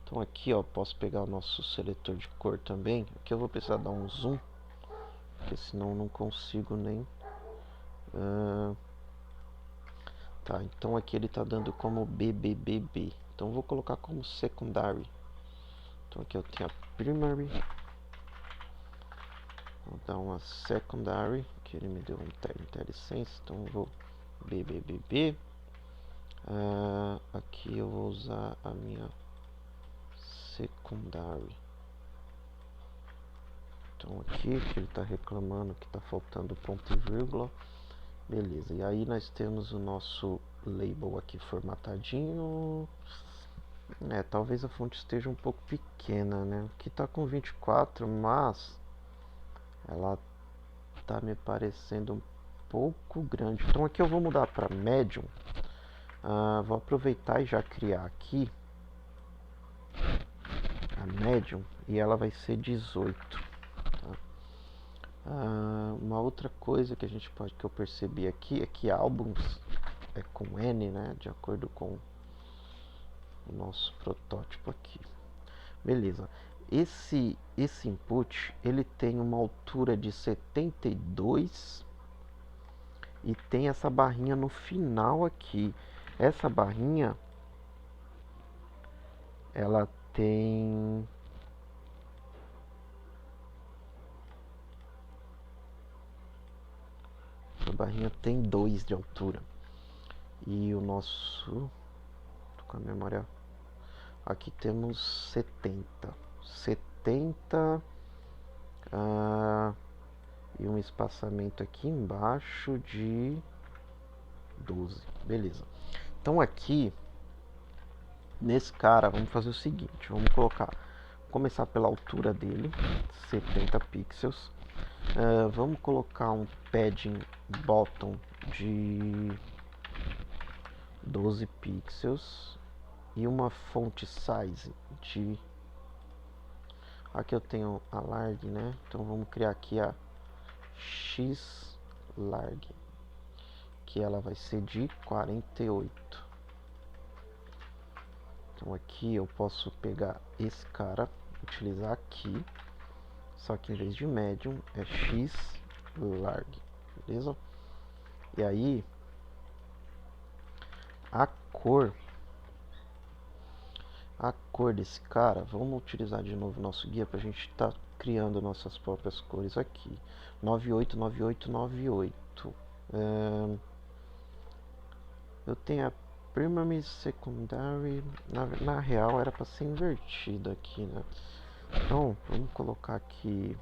Então aqui ó, posso pegar o nosso seletor de cor também. Aqui eu vou precisar dar um zoom, porque senão não consigo nem... Tá, então aqui ele está dando como BBBB. Então eu vou colocar como secondary. Então aqui eu tenho a primary. Vou dar uma secondary, que ele me deu um tag IntelliSense, então eu vou BBBB. Aqui eu vou usar a minha secondary. Então aqui que ele está reclamando que está faltando ponto e vírgula. Beleza, e aí nós temos o nosso label aqui formatadinho. Talvez a fonte esteja um pouco pequena, né? Aqui está com 24, mas ela tá me parecendo um pouco grande. Então aqui eu vou mudar para medium. Vou aproveitar e já criar aqui a medium e ela vai ser 18. Tá? Uma outra coisa que eu percebi aqui é que álbuns é com N, né? De acordo com o nosso protótipo aqui. Beleza. Esse input ele tem uma altura de 72 e tem essa barrinha no final aqui. Essa barrinha ela tem a barrinha tem 2 de altura. E o nosso, tô com a memória, aqui temos 70 e um espaçamento aqui embaixo de 12. Beleza. Então aqui nesse cara vamos fazer o seguinte, vamos começar pela altura dele, 70 pixels. Vamos colocar um padding bottom de 12 pixels e uma font size de... Aqui eu tenho a larg, né? Então vamos criar aqui a x larg, que ela vai ser de 48. Então aqui eu posso pegar esse cara, utilizar aqui, só que em vez de medium é X larg, beleza? E aí a cor desse cara, vamos utilizar de novo nosso guia para a gente estar criando nossas próprias cores aqui. 989898. Eu tenho a primary, secondary, na real era para ser invertido aqui, né? Então vamos colocar aqui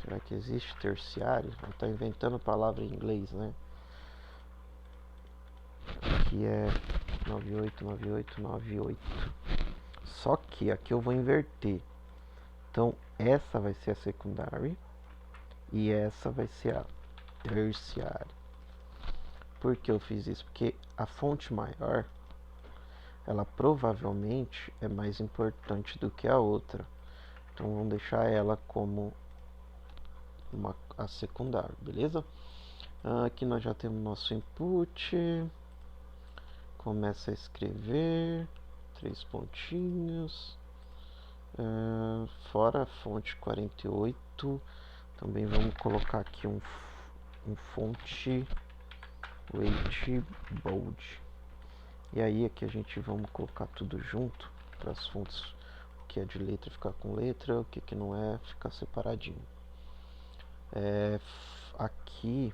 será que existe terciário? Ela tá inventando palavra em inglês, né? Que é 989898. Só que aqui eu vou inverter. Então essa vai ser a secundária e essa vai ser a terciária. Por que eu fiz isso? Porque a fonte maior, ela provavelmente é mais importante do que a outra. Então vamos deixar ela como a secundária, beleza? Aqui nós já temos nosso input. Começa a escrever, 3 pontinhos, fora a fonte 48, também vamos colocar aqui um fonte weight bold. E aí aqui a gente vamos colocar tudo junto para as fontes, o que é de letra ficar com letra, o que não é ficar separadinho. Aqui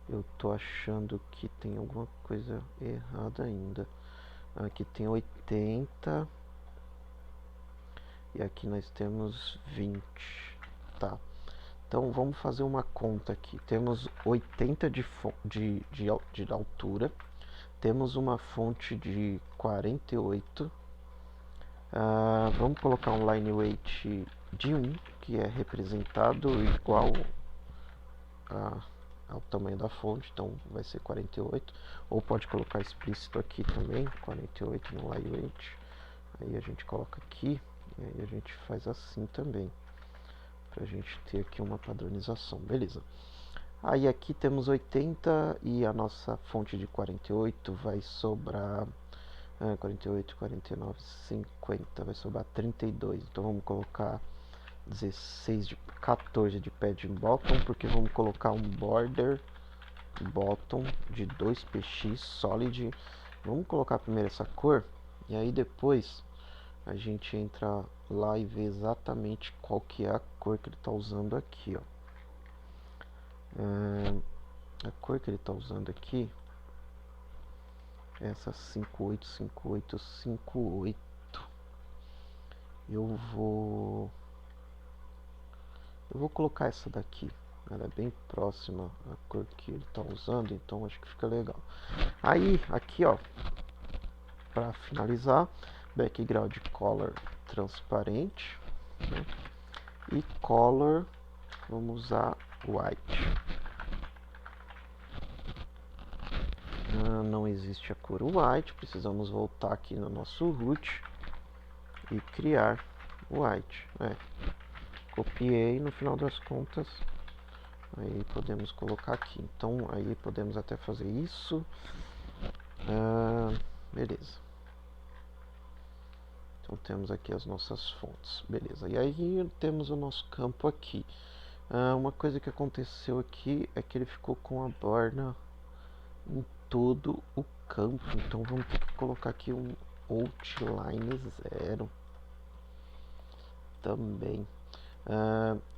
eu tô achando que tem alguma coisa errada ainda. Aqui tem 80 e aqui nós temos 20, tá? Então vamos fazer uma conta aqui. Temos 80 de altura, temos uma fonte de 48. Vamos colocar um line weight de 1, que é representado igual ao tamanho da fonte, então vai ser 48, ou pode colocar explícito aqui também, 48 no line weight. Aí a gente coloca aqui, e aí a gente faz assim também, pra gente ter aqui uma padronização, beleza. Aí aqui temos 80 e a nossa fonte de 48 vai sobrar 48, 49, 50, vai sobrar 32. Então vamos colocar 14 de pad bottom, porque vamos colocar um border bottom de 2px solid. Vamos colocar primeiro essa cor e aí depois a gente entra lá e vê exatamente qual que é a cor que ele está usando aqui, ó. A cor que ele está usando aqui é essa 585858. Eu vou colocar essa daqui. Ela é bem próxima à cor que ele está usando, então acho que fica legal. Aí, aqui ó, para finalizar, background color transparente, né? E color, vamos usar white. Não existe a cor white, precisamos voltar aqui no nosso root e criar white. Copiei, no final das contas, aí podemos colocar aqui. Então aí podemos até fazer isso. Beleza. Então temos aqui as nossas fontes, beleza. E aí temos o nosso campo aqui. Uma coisa que aconteceu aqui é que ele ficou com a borda em todo o campo. Então vamos ter que colocar aqui um outline 0 também.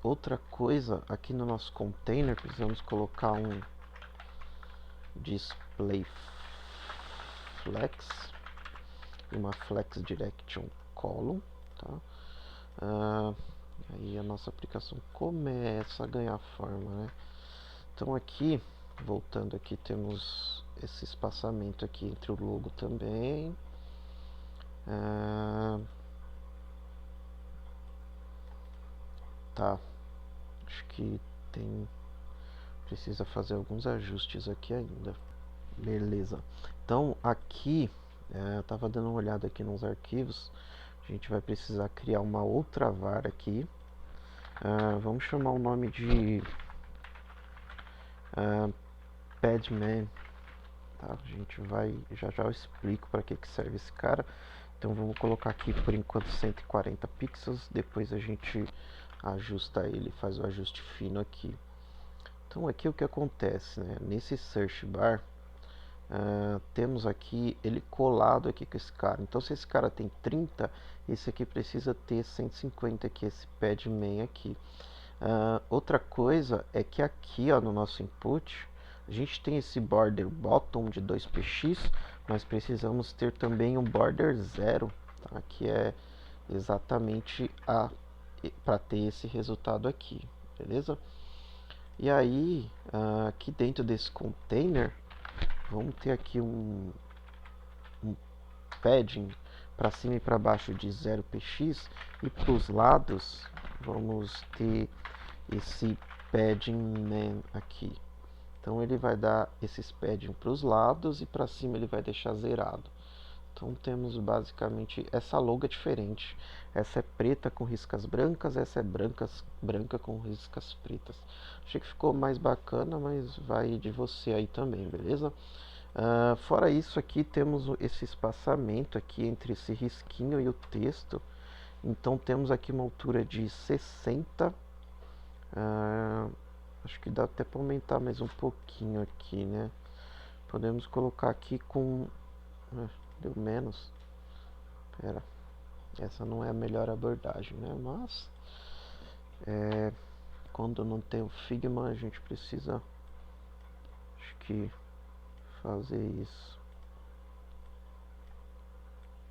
Outra coisa, aqui no nosso container precisamos colocar um display flex, uma flex direction column, tá? Aí a nossa aplicação começa a ganhar forma, né? Então aqui, voltando aqui, temos esse espaçamento aqui entre o logo também. Tá, acho que precisa fazer alguns ajustes aqui ainda. Beleza. Então aqui, eu tava dando uma olhada aqui nos arquivos. A gente vai precisar criar uma outra var aqui. Vamos chamar o nome de Padman. Tá? A gente vai, já eu explico para que serve esse cara. Então vamos colocar aqui por enquanto 140 pixels, depois a gente ajusta ele, faz o ajuste fino aqui. Então aqui o que acontece, né? Nesse search bar, temos aqui ele colado aqui com esse cara. Então se esse cara tem 30, esse aqui precisa ter 150, que é esse Padman aqui. Outra coisa é que aqui, ó, no nosso input, a gente tem esse border bottom de 2px, mas precisamos ter também um border 0, tá? Que é exatamente para ter esse resultado aqui, beleza? E aí, aqui dentro desse container, vamos ter aqui um padding para cima e para baixo de 0px, e para os lados vamos ter esse padding man aqui. Então ele vai dar esses padding para os lados e para cima ele vai deixar zerado. Então temos basicamente essa logo é diferente. Essa é preta com riscas brancas, essa é branca com riscas pretas. Achei que ficou mais bacana, mas vai de você aí também, beleza? Fora isso aqui temos esse espaçamento aqui entre esse risquinho e o texto. Então temos aqui uma altura de 60. Acho que dá até para aumentar mais um pouquinho aqui, né? Podemos colocar aqui com... deu menos. Pera, essa não é a melhor abordagem, né? Mas quando não tem o Figma, a gente precisa, acho que, fazer isso.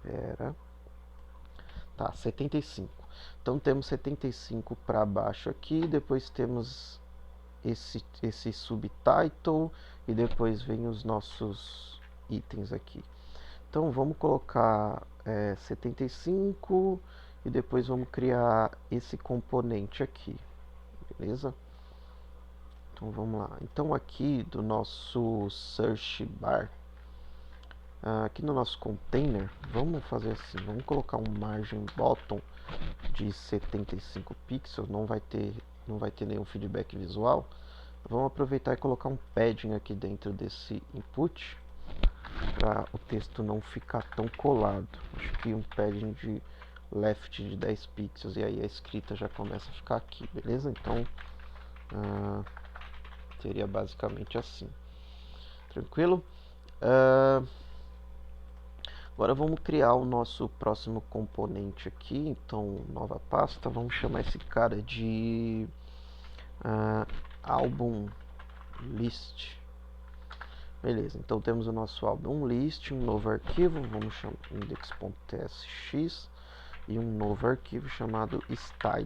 Pera. Tá, 75. Então temos 75 para baixo aqui, depois temos esse subtitle e depois vem os nossos itens aqui. Então vamos colocar 75 e depois vamos criar esse componente aqui, beleza? Então vamos lá. Então aqui do nosso search bar, aqui no nosso container, vamos fazer assim, vamos colocar um margin bottom de 75 pixels, não vai ter nenhum feedback visual. Vamos aproveitar e colocar um padding aqui dentro desse input, para o texto não ficar tão colado. Acho que um padding de left de 10 pixels, e aí a escrita já começa a ficar aqui, beleza? Então seria basicamente assim, tranquilo? Agora vamos criar o nosso próximo componente aqui. Então, nova pasta, vamos chamar esse cara de album list. Beleza, então temos o nosso album list, um novo arquivo, vamos chamar index.tsx, e um novo arquivo chamado styles.ts.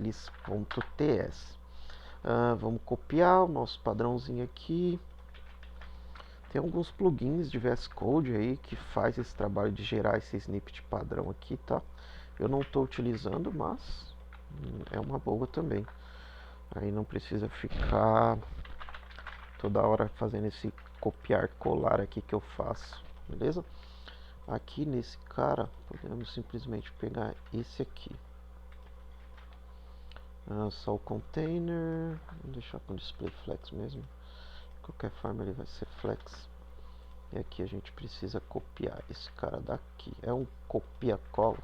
Vamos copiar o nosso padrãozinho aqui. Tem alguns plugins de VS Code aí que faz esse trabalho de gerar esse snippet padrão aqui, tá? Eu não estou utilizando, mas é uma boa também. Aí não precisa ficar toda hora fazendo esse copiar colar aqui que eu faço, beleza? Aqui nesse cara podemos simplesmente pegar esse aqui, só o container, vou deixar com display flex mesmo, de qualquer forma ele vai ser flex. E aqui a gente precisa copiar esse cara daqui, é um copia-cola.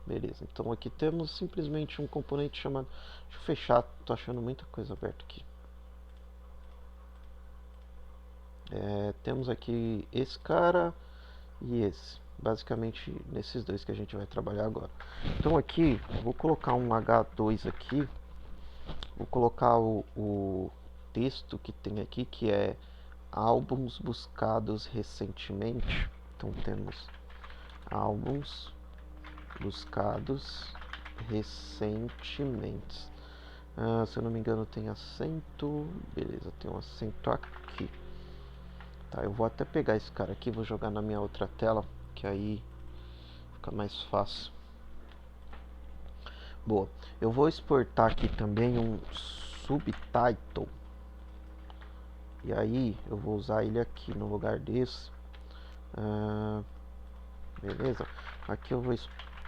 Beleza, então aqui temos simplesmente um componente chamado, deixa eu fechar, tô achando muita coisa aberta aqui. Temos aqui esse cara e esse, basicamente nesses dois que a gente vai trabalhar agora. Então aqui, eu vou colocar um H2 aqui, vou colocar o texto que tem aqui, que é álbuns buscados recentemente. Então temos álbuns buscados recentemente. Se eu não me engano tem acento, beleza, tem um acento aqui. Tá, eu vou até pegar esse cara aqui, vou jogar na minha outra tela, que aí fica mais fácil. Boa, eu vou exportar aqui também um subtitle. E aí eu vou usar ele aqui no lugar desse. Beleza, aqui eu vou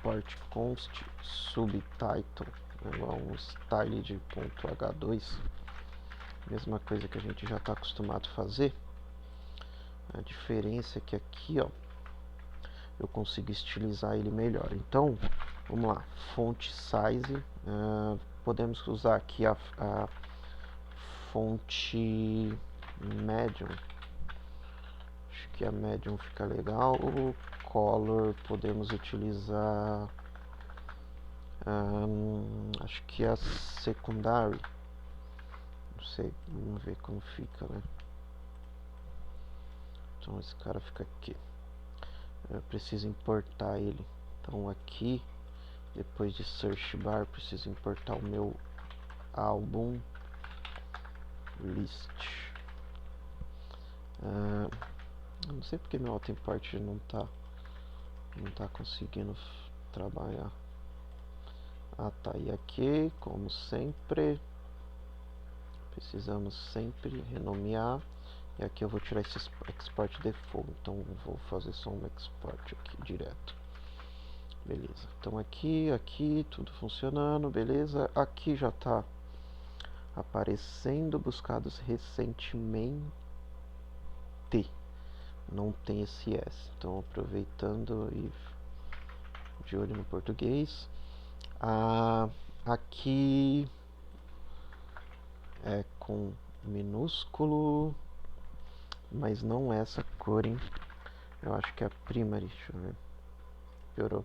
import const subtitle igual um style de .h2, mesma coisa que a gente já está acostumado a fazer. A diferença é que aqui, ó, eu consigo estilizar ele melhor. Então, vamos lá, font size, podemos usar aqui a fonte medium, acho que a medium fica legal. O color podemos utilizar, acho que a secondary, não sei, vamos ver como fica, né? Então esse cara fica aqui. Eu preciso importar ele. Então aqui, depois de search bar, preciso importar o meu álbum list. Não sei porque meu auto import não tá conseguindo trabalhar. Tá, e aqui, como sempre, precisamos sempre renomear. E aqui eu vou tirar esse export default, então vou fazer só um export aqui direto. Beleza, então aqui tudo funcionando, beleza. Aqui já está aparecendo buscados recentemente, não tem esse S, então aproveitando e de olho no português. Aqui é com minúsculo, mas não é essa cor, hein? Eu acho que é a primary, deixa eu ver. Piorou.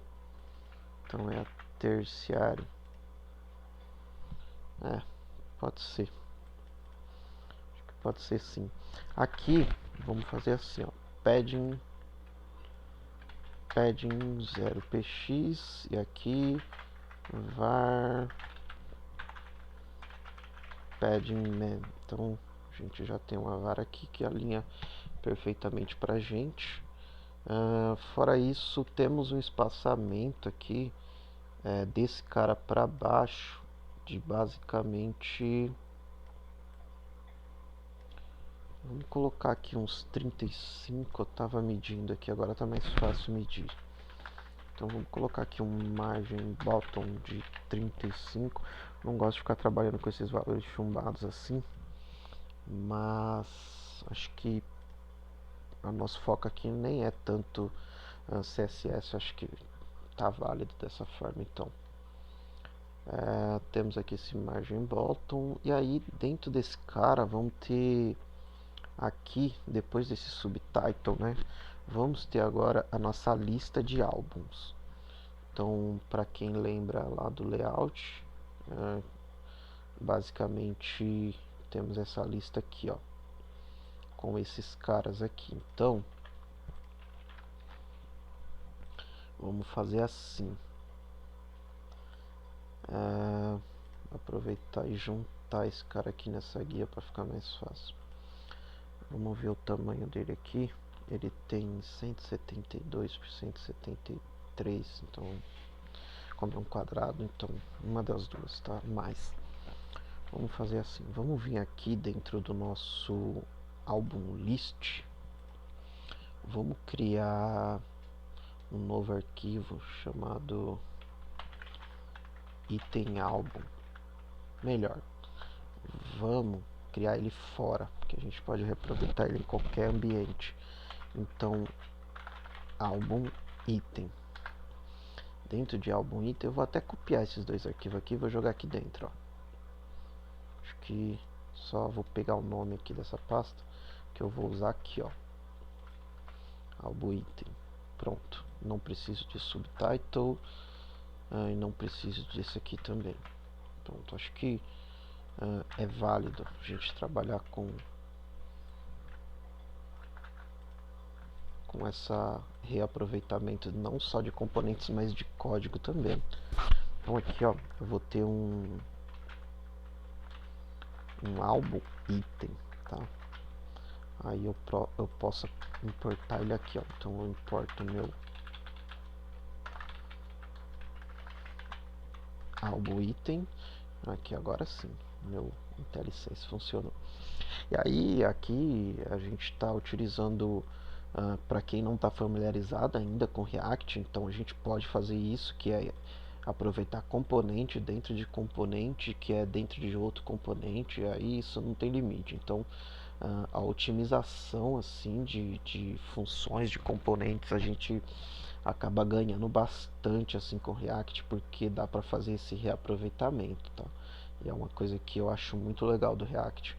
Então é a terciário. Pode ser. Acho que pode ser sim. Aqui, vamos fazer assim, ó. Padding 0px e aqui var padding man. Então a gente já tem uma var aqui que alinha perfeitamente pra gente. Fora isso, temos um espaçamento aqui desse cara para baixo de basicamente, vamos colocar aqui uns 35. Eu tava medindo aqui, agora tá mais fácil medir. Então vamos colocar aqui uma margem bottom de 35. Não gosto de ficar trabalhando com esses valores chumbados assim, mas acho que o nosso foco aqui nem é tanto CSS, acho que tá válido dessa forma. Então temos aqui esse margem bottom, e aí dentro desse cara vamos ter aqui, depois desse subtitle, né, vamos ter agora a nossa lista de álbuns. Então, para quem lembra lá do layout, basicamente temos essa lista aqui, ó, com esses caras aqui. Então, vamos fazer assim. Aproveitar e juntar esse cara aqui nessa guia para ficar mais fácil. Vamos ver o tamanho dele aqui. Ele tem 172 por 173, então como é um quadrado, então uma das duas, tá? Mais. Vamos fazer assim, vamos vir aqui dentro do nosso álbum list, vamos criar um novo arquivo chamado item álbum. Melhor, vamos criar ele fora, porque a gente pode reaproveitar ele em qualquer ambiente. Então, álbum item. Dentro de álbum item, eu vou até copiar esses dois arquivos aqui e vou jogar aqui dentro, ó. Acho que só vou pegar o nome aqui dessa pasta, que eu vou usar aqui, ó. Álbum item. Pronto. Não preciso de subtitle e não preciso desse aqui também. Pronto. Acho que é válido a gente trabalhar com essa reaproveitamento não só de componentes, mas de código também. Então aqui, ó, eu vou ter um álbum item, tá? Aí eu posso importar ele aqui, ó. Então eu importo meu álbum item aqui. Agora sim, meu IntelliSense funcionou. E aí aqui a gente está utilizando Para quem não está familiarizado ainda com React, então a gente pode fazer isso, que é aproveitar componente dentro de componente, que é dentro de outro componente, aí isso não tem limite. Então a otimização assim de funções, de componentes, a gente acaba ganhando bastante assim com React, porque dá para fazer esse reaproveitamento, tá? E é uma coisa que eu acho muito legal do React.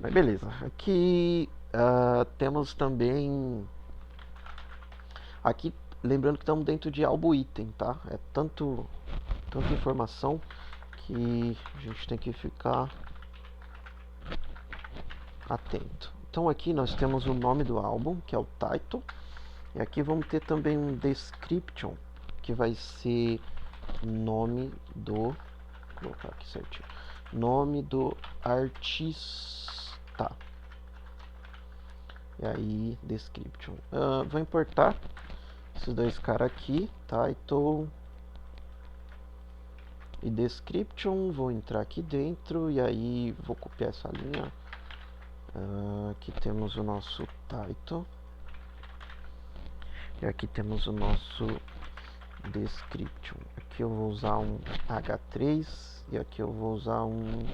Mas beleza, aqui temos também, aqui lembrando que estamos dentro de álbum item, tá? É tanta informação que a gente tem que ficar atento. Então aqui nós temos o nome do álbum, que é o title, e aqui vamos ter também um description, que vai ser nome do, vou colocar aqui certinho, nome do artista. E aí, description. Vou importar esses dois caras aqui, title e description. Vou entrar aqui dentro e aí vou copiar essa linha. Aqui temos o nosso title. E aqui temos o nosso description. Aqui eu vou usar um H3 e aqui eu vou usar um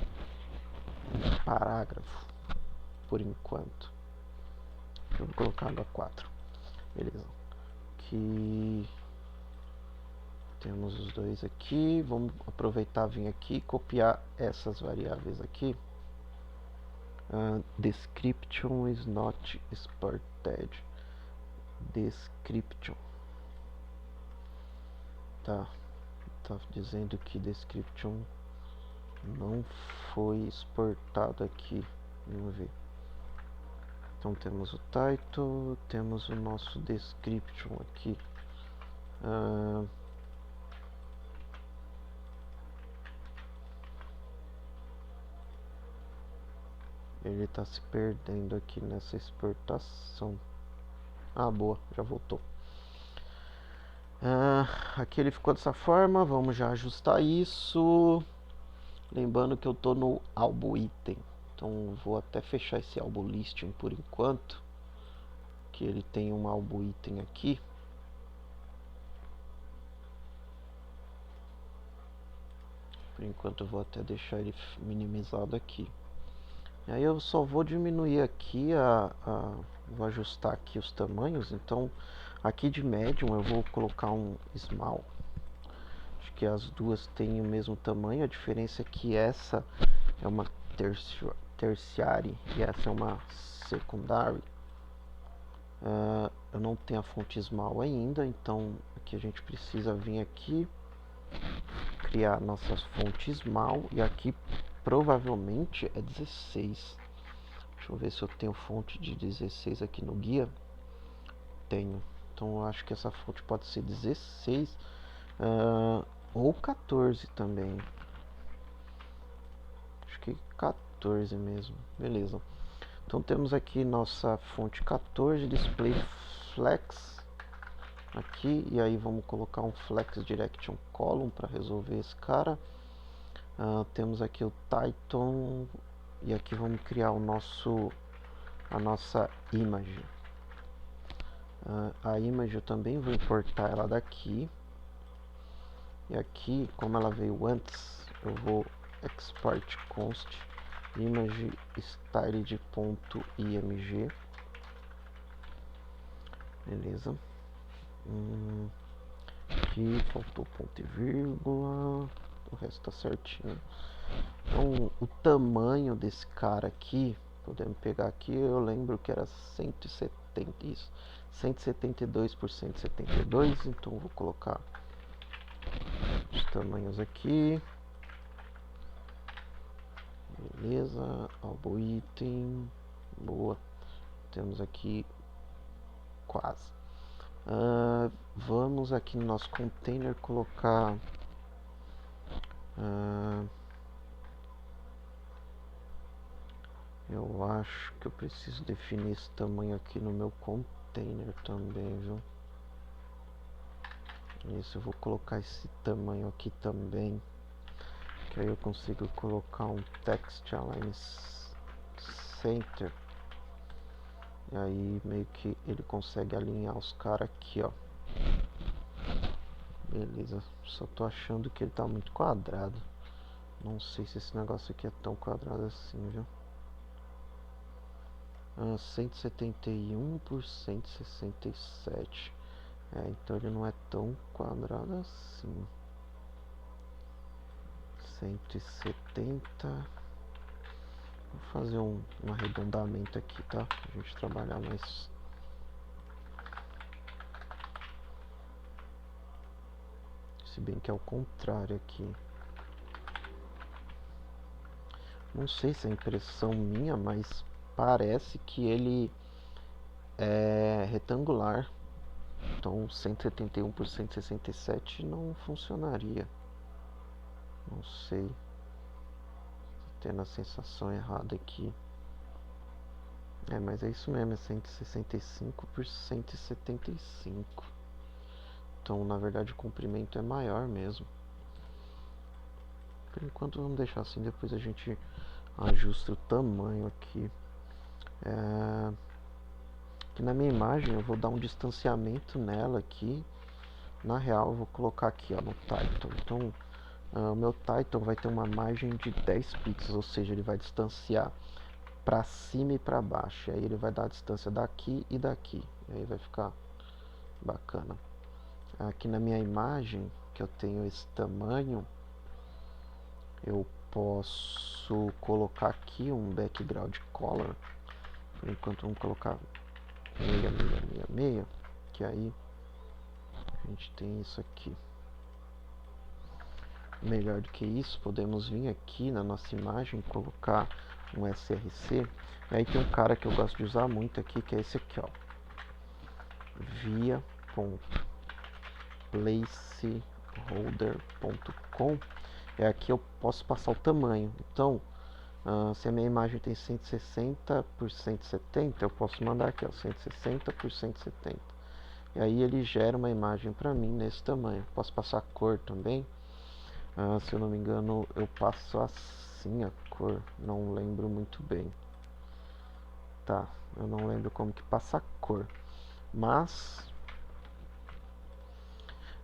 parágrafo por enquanto. Eu vou colocar H4. Beleza. Aqui temos os dois aqui. Vamos aproveitar, vir aqui e copiar essas variáveis aqui. Description is not exported. Description. Tá dizendo que description não foi exportado aqui. Vamos ver. Então temos o title, temos o nosso description aqui. Ele está se perdendo aqui nessa exportação. Boa, já voltou. Aqui ele ficou dessa forma. Vamos já ajustar isso. Lembrando que eu estou no álbum item. Então vou até fechar esse álbum listing por enquanto. Que ele tem um álbum item aqui. Por enquanto eu vou até deixar ele minimizado aqui. E aí eu só vou diminuir aqui, vou ajustar aqui os tamanhos. Então aqui de medium eu vou colocar um small. Acho que as duas têm o mesmo tamanho. A diferença é que essa é uma tertiary e essa é uma secondary. Eu não tenho a fonte small ainda, então aqui a gente precisa vir aqui, criar nossas fontes small, e aqui provavelmente é 16. Deixa eu ver se eu tenho fonte de 16 aqui no guia. Tenho. Então eu acho que essa fonte pode ser 16 ou 14 também. Acho que 14 mesmo. Beleza. Então temos aqui nossa fonte 14, display flex aqui, e aí vamos colocar um flex direction column para resolver esse cara. Temos aqui o title e aqui vamos criar a nossa image. A image eu também vou importar ela daqui, e aqui, como ela veio antes, eu vou export const image styled.img. Beleza. Aqui faltou ponto e vírgula, o resto tá certinho. Então o tamanho desse cara aqui, podemos pegar aqui, eu lembro que era 170, isso, 172 por 172, então vou colocar os tamanhos aqui. Beleza, álbum item, boa. Temos aqui quase. Vamos aqui no nosso container colocar eu acho que eu preciso definir esse tamanho aqui no meu container também, viu? Isso, eu vou colocar esse tamanho aqui também, que aí eu consigo colocar um text align center. E aí meio que ele consegue alinhar os caras aqui, ó. Beleza, só tô achando que ele tá muito quadrado. Não sei se esse negócio aqui é tão quadrado assim, viu? 171 por 167. Então ele não é tão quadrado assim. 170. Vou fazer um arredondamento aqui, tá? Pra gente trabalhar mais. Se bem que é o contrário aqui. Não sei se é impressão minha, mas parece que ele é retangular. Então 171 por 167 não funcionaria. Não sei. Tô tendo a sensação errada aqui. Mas é isso mesmo, é 165 por 175. Então, na verdade, o comprimento é maior mesmo. Por enquanto, vamos deixar assim, depois a gente ajusta o tamanho aqui. Aqui na minha imagem, eu vou dar um distanciamento nela aqui. Na real, eu vou colocar aqui, ó, no title. Então, o meu title vai ter uma margem de 10 pixels, ou seja, ele vai distanciar para cima e para baixo. E aí ele vai dar a distância daqui e daqui. E aí vai ficar bacana. Aqui na minha imagem, que eu tenho esse tamanho, eu posso colocar aqui um background color. Por enquanto vamos colocar 6666, que aí a gente tem isso aqui. Melhor do que isso, podemos vir aqui na nossa imagem colocar um src. Aí tem um cara que eu gosto de usar muito aqui, que é esse aqui, ó, via.placeholder.com. Aqui eu posso passar o tamanho. Então, se a minha imagem tem 160 por 170, eu posso mandar aqui, ó, 160 por 170. E aí ele gera uma imagem para mim nesse tamanho. Posso passar a cor também. Se eu não me engano, eu passo assim a cor. Não lembro muito bem. Tá, eu não lembro como que passa a cor. Mas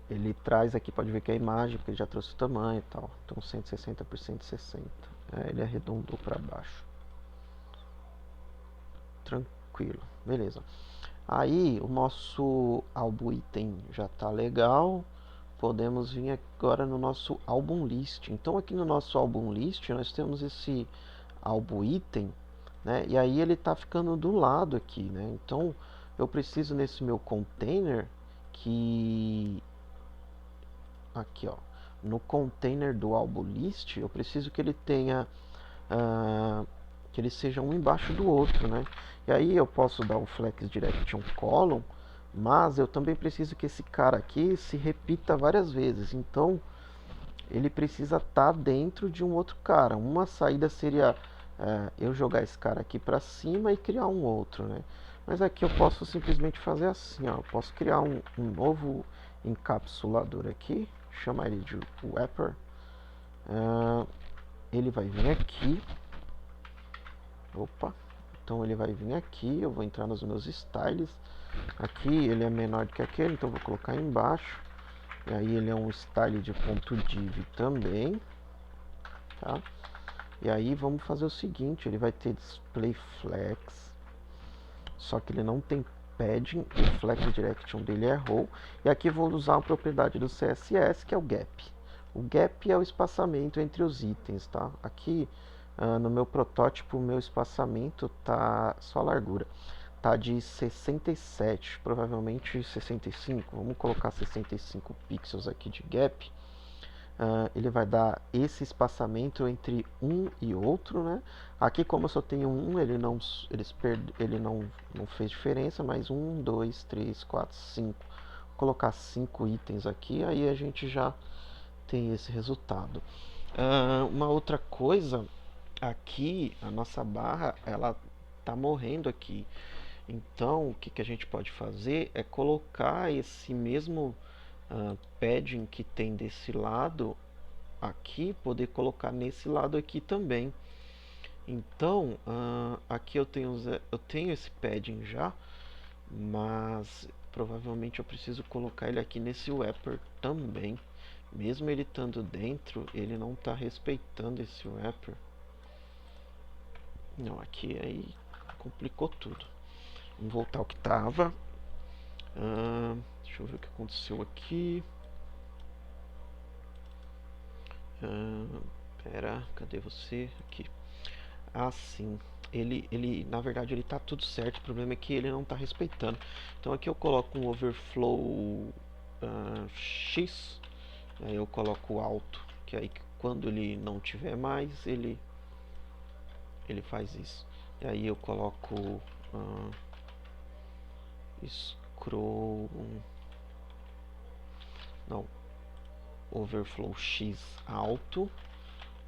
ele traz aqui, pode ver que é a imagem, porque ele já trouxe o tamanho e tal. Então 160 por 160. Ele arredondou para baixo. Tranquilo, beleza. Aí o nosso álbum item já tá legal. Podemos vir agora no nosso álbum list. Então aqui no nosso álbum list nós temos esse álbum item, né? E aí ele tá ficando do lado aqui, né? Então eu preciso nesse meu container que aqui, ó, no container do álbum list, eu preciso que ele tenha que eles sejam um embaixo do outro, né? E aí eu posso dar um flex direction column, mas eu também preciso que esse cara aqui se repita várias vezes. Então ele precisa estar dentro de um outro cara. Uma saída seria eu jogar esse cara aqui para cima e criar um outro, né? Mas aqui eu posso simplesmente fazer assim, ó. Eu posso criar um novo encapsulador aqui, chamar ele de wrapper. Ele vai vir aqui. Opa, então ele vai vir aqui, eu vou entrar nos meus styles. Aqui ele é menor do que aquele, então eu vou colocar embaixo. E aí ele é um style de ponto .div também, tá? E aí vamos fazer o seguinte, ele vai ter display flex, só que ele não tem padding, o flex direction dele é row. E aqui vou usar a propriedade do CSS, que é o gap. O gap é o espaçamento entre os itens, tá? Aqui no meu protótipo, o meu espaçamento tá só a largura. Tá de 67, provavelmente 65. Vamos colocar 65 pixels aqui de gap. Ele vai dar esse espaçamento entre um e outro, né? Aqui, como eu só tenho um, ele não fez diferença, mas 1, 2, 3, 4, 5. Vou colocar 5 itens aqui, aí a gente já tem esse resultado. Uma outra coisa, aqui a nossa barra ela tá morrendo aqui. Então o que a gente pode fazer é colocar esse mesmo padding que tem desse lado aqui, poder colocar nesse lado aqui também. Então, aqui eu tenho esse padding já, mas provavelmente eu preciso colocar ele aqui nesse wrapper também. Mesmo ele estando dentro, ele não está respeitando esse wrapper. Não, aqui aí complicou tudo. Vamos voltar ao que estava. Deixa eu ver o que aconteceu aqui. Pera, cadê você? Aqui. Ah, sim. Na verdade, ele tá tudo certo. O problema é que ele não tá respeitando. Então aqui eu coloco um overflow X. Aí eu coloco alto, que aí quando ele não tiver mais, ele faz isso. E aí eu coloco scroll, não, overflow X alto,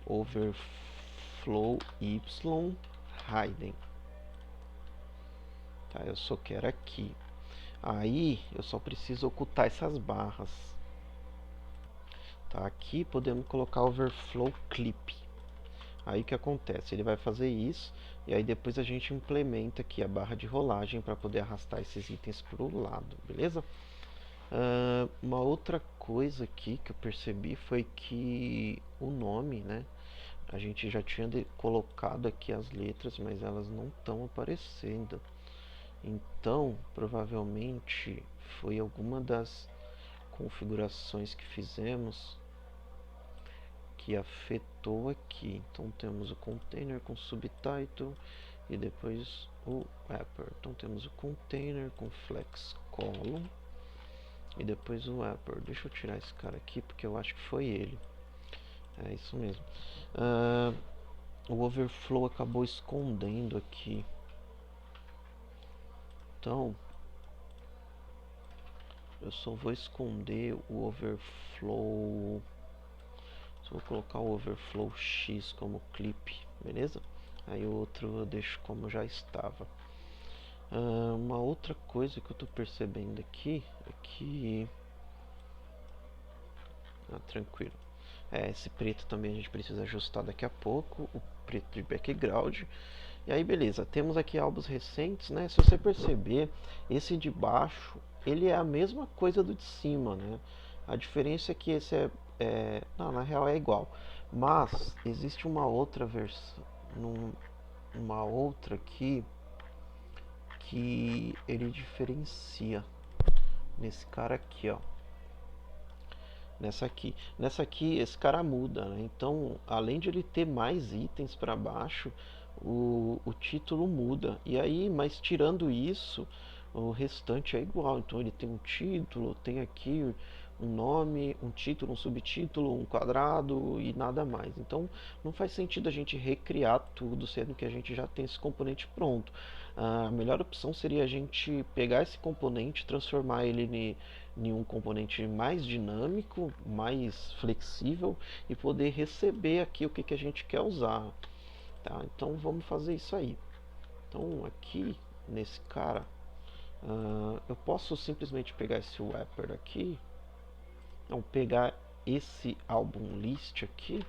overflow Y hidden. Tá, eu só quero aqui. Aí eu só preciso ocultar essas barras. Tá, aqui podemos colocar overflow clip. Aí o que acontece? Ele vai fazer isso e aí depois a gente implementa aqui a barra de rolagem para poder arrastar esses itens para o lado, beleza? Uma outra coisa aqui que eu percebi foi que o nome, né? A gente já tinha colocado aqui as letras, mas elas não estão aparecendo. Então, provavelmente foi alguma das configurações que fizemos que afetou aqui. Então temos o container com subtitle e depois o wrapper. Então temos o container com flex column e depois o wrapper. Deixa eu tirar esse cara aqui porque eu acho que foi ele. É isso mesmo. O overflow acabou escondendo aqui. Então eu só vou esconder o overflow. Só vou colocar o overflow X como clip, beleza? Aí o outro eu deixo como já estava. Uma outra coisa que eu estou percebendo aqui é que... tranquilo. Esse preto também a gente precisa ajustar daqui a pouco, o preto de background. E aí beleza, temos aqui álbuns recentes, né? Se você perceber, esse de baixo, ele é a mesma coisa do de cima, né? A diferença é que esse não, na real é igual. Mas existe uma outra versão, uma outra aqui que ele diferencia nesse cara aqui, ó. Nessa aqui esse cara muda, né? Então, além de ele ter mais itens para baixo, o título muda. E aí, mas tirando isso, o restante é igual. Então ele tem um título, tem aqui um nome, um título, um subtítulo, um quadrado e nada mais. Então não faz sentido a gente recriar tudo, sendo que a gente já tem esse componente pronto. A melhor opção seria a gente pegar esse componente, transformar ele em um componente mais dinâmico, mais flexível e poder receber aqui o que a gente quer usar. Tá? Então vamos fazer isso aí. Então aqui nesse cara, eu posso simplesmente pegar esse wrapper aqui, não, pegar esse álbum list aqui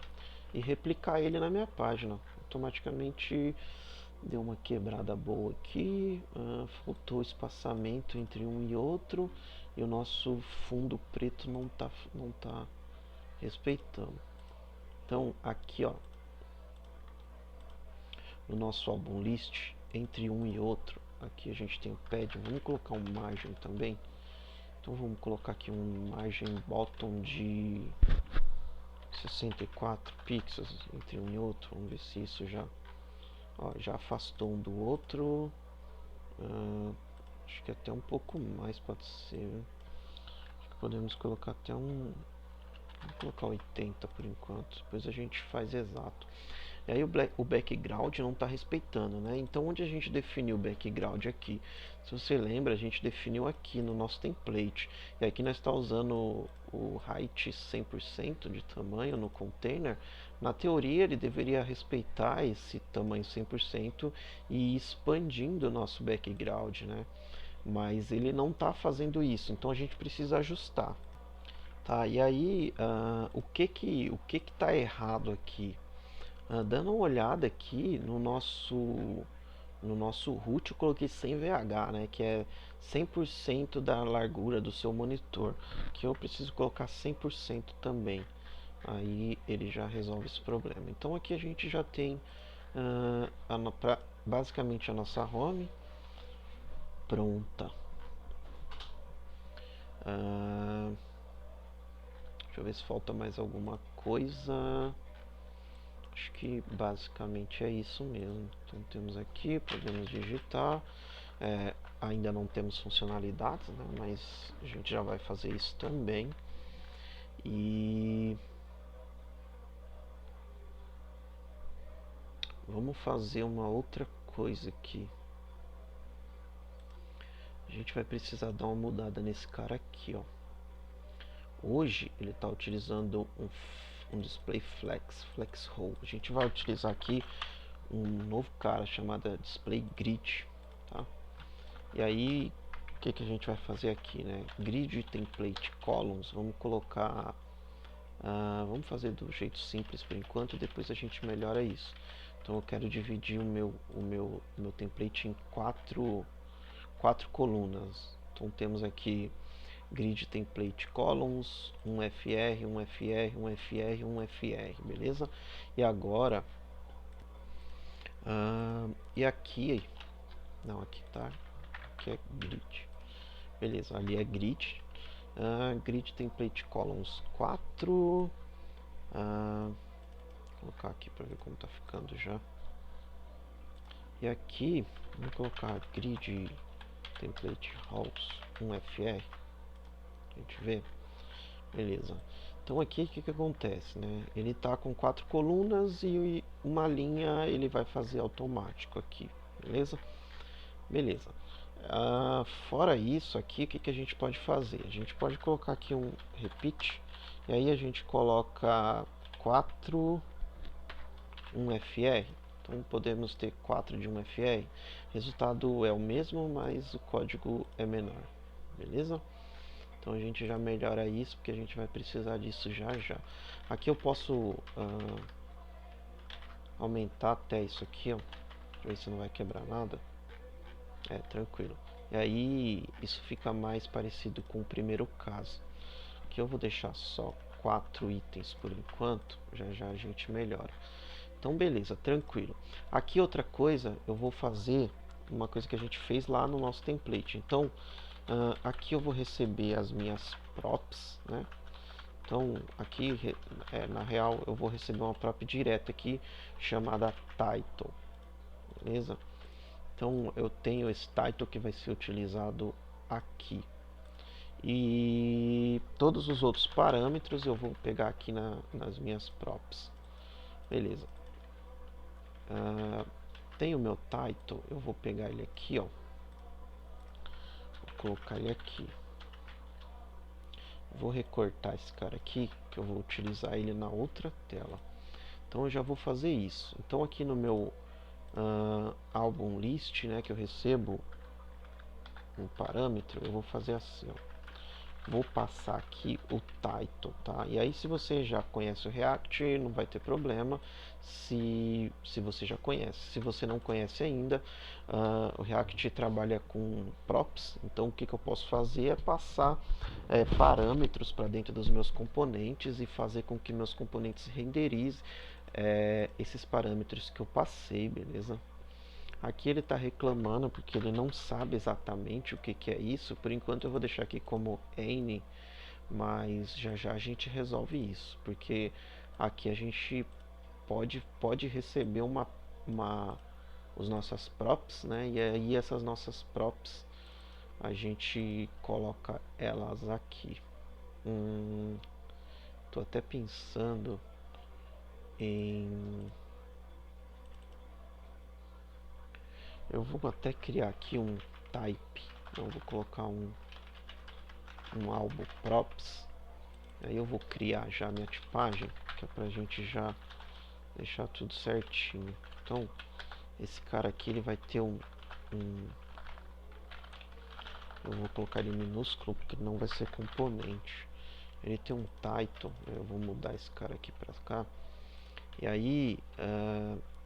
e replicar ele na minha página. Automaticamente deu uma quebrada boa aqui, faltou espaçamento entre um e outro e o nosso fundo preto não tá respeitando. Então aqui, ó, no nosso álbum list, entre um e outro, aqui a gente tem o pad, vamos colocar um margem também. Então vamos colocar aqui um margem bottom de 64 pixels entre um e outro. Vamos ver se isso já afastou um do outro. Acho que até um pouco mais pode ser. Acho que podemos colocar até vamos colocar 80 por enquanto. Depois a gente faz exato. E aí o background não está respeitando, né? Então onde a gente definiu o background aqui? Se você lembra, a gente definiu aqui no nosso template. E aqui nós está usando o height 100% de tamanho no container. Na teoria ele deveria respeitar esse tamanho 100% e ir expandindo o nosso background, né? Mas ele não está fazendo isso, então a gente precisa ajustar. Tá, e aí o que está errado aqui? Dando uma olhada aqui no nosso root, eu coloquei 100 VH, né, que é 100% da largura do seu monitor, que eu preciso colocar 100% também. Aí ele já resolve esse problema. Então aqui a gente já tem basicamente a nossa home pronta. Deixa eu ver se falta mais alguma coisa. Acho que basicamente é isso mesmo. Então temos aqui, podemos digitar. Ainda não temos funcionalidades, né? Mas a gente já vai fazer isso também. E vamos fazer uma outra coisa aqui. A gente vai precisar dar uma mudada nesse cara aqui, ó. Hoje ele está utilizando um display flex hole. A gente vai utilizar aqui um novo cara chamado display grid, tá? E aí o que a gente vai fazer aqui, né? Grid template columns, vamos colocar, vamos fazer do jeito simples por enquanto e depois a gente melhora isso. Então eu quero dividir o meu template em quatro colunas. Então temos aqui grid template columns, um FR, um FR, um FR, um FR, beleza? E agora, e aqui, não, aqui tá, aqui é grid, beleza? Ali é grid, grid template columns 4, vou colocar aqui para ver como tá ficando já. E aqui, vamos colocar grid template rows, um FR, a gente vê, beleza. Então aqui o que acontece, né? Ele está com 4 colunas e uma linha ele vai fazer automático aqui, beleza? Beleza. Fora isso aqui, o que a gente pode fazer? A gente pode colocar aqui um repeat e aí a gente coloca 4 um FR. Então podemos ter 4 de um FR. Resultado é o mesmo, mas o código é menor, beleza? Então a gente já melhora isso, porque a gente vai precisar disso já já. Aqui eu posso aumentar até isso aqui, ó, pra ver se não vai quebrar nada. Tranquilo. E aí isso fica mais parecido com o primeiro caso. Aqui eu vou deixar só 4 itens por enquanto, já já a gente melhora. Então beleza, tranquilo. Aqui outra coisa, eu vou fazer uma coisa que a gente fez lá no nosso template. Então aqui eu vou receber as minhas props, né? Então aqui na real eu vou receber uma prop direta aqui chamada title, beleza? Então eu tenho esse title que vai ser utilizado aqui e todos os outros parâmetros eu vou pegar aqui nas minhas props, beleza? Tem o meu title, eu vou pegar ele aqui, ó, vou colocar ele aqui. Vou recortar esse cara aqui, que eu vou utilizar ele na outra tela. Então eu já vou fazer isso. Então aqui no meu album list, né, que eu recebo um parâmetro, eu vou fazer assim, ó. Vou passar aqui o title, tá? E aí se você já conhece o React, não vai ter problema se você já conhece. Se você não conhece ainda, o React trabalha com props, então o que eu posso fazer é passar parâmetros para dentro dos meus componentes e fazer com que meus componentes renderizem esses parâmetros que eu passei, beleza? Aqui ele está reclamando porque ele não sabe exatamente o que é isso. Por enquanto eu vou deixar aqui como N, mas já já a gente resolve isso, porque aqui a gente pode receber os nossas props, né? E aí essas nossas props a gente coloca elas aqui. Tô até pensando em eu vou até criar aqui um type. Eu vou colocar um álbum props. Aí eu vou criar já a minha tipagem, que é pra gente já deixar tudo certinho. Então, esse cara aqui ele vai ter eu vou colocar ele minúsculo porque não vai ser componente. Ele tem um title, eu vou mudar esse cara aqui pra cá. E aí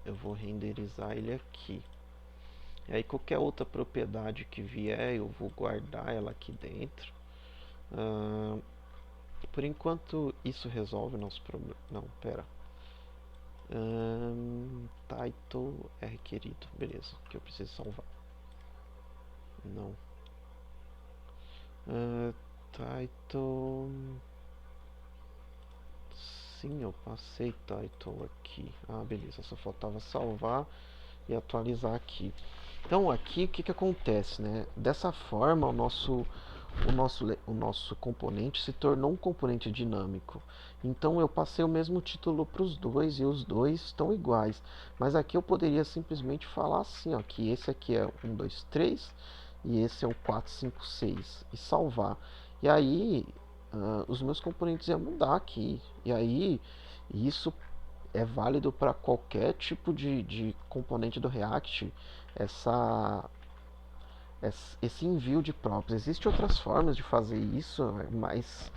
eu vou renderizar ele aqui. E aí qualquer outra propriedade que vier, eu vou guardar ela aqui dentro. Por enquanto isso resolve o nosso problema. Não, pera. Title é requerido, beleza, que eu preciso salvar. Não. Title. Sim, eu passei title aqui. Ah, beleza, só faltava salvar e atualizar aqui. Então aqui o que acontece, né? Dessa forma o nosso componente se tornou um componente dinâmico. Então eu passei o mesmo título para os dois e os dois estão iguais. Mas aqui eu poderia simplesmente falar assim, ó, que esse aqui é 1, 2, 3 e esse é o 4, 5, 6 e salvar. E aí os meus componentes iam mudar aqui. E aí isso é válido para qualquer tipo de componente do React. Essa esse envio de props. Existem outras formas de fazer isso, mais,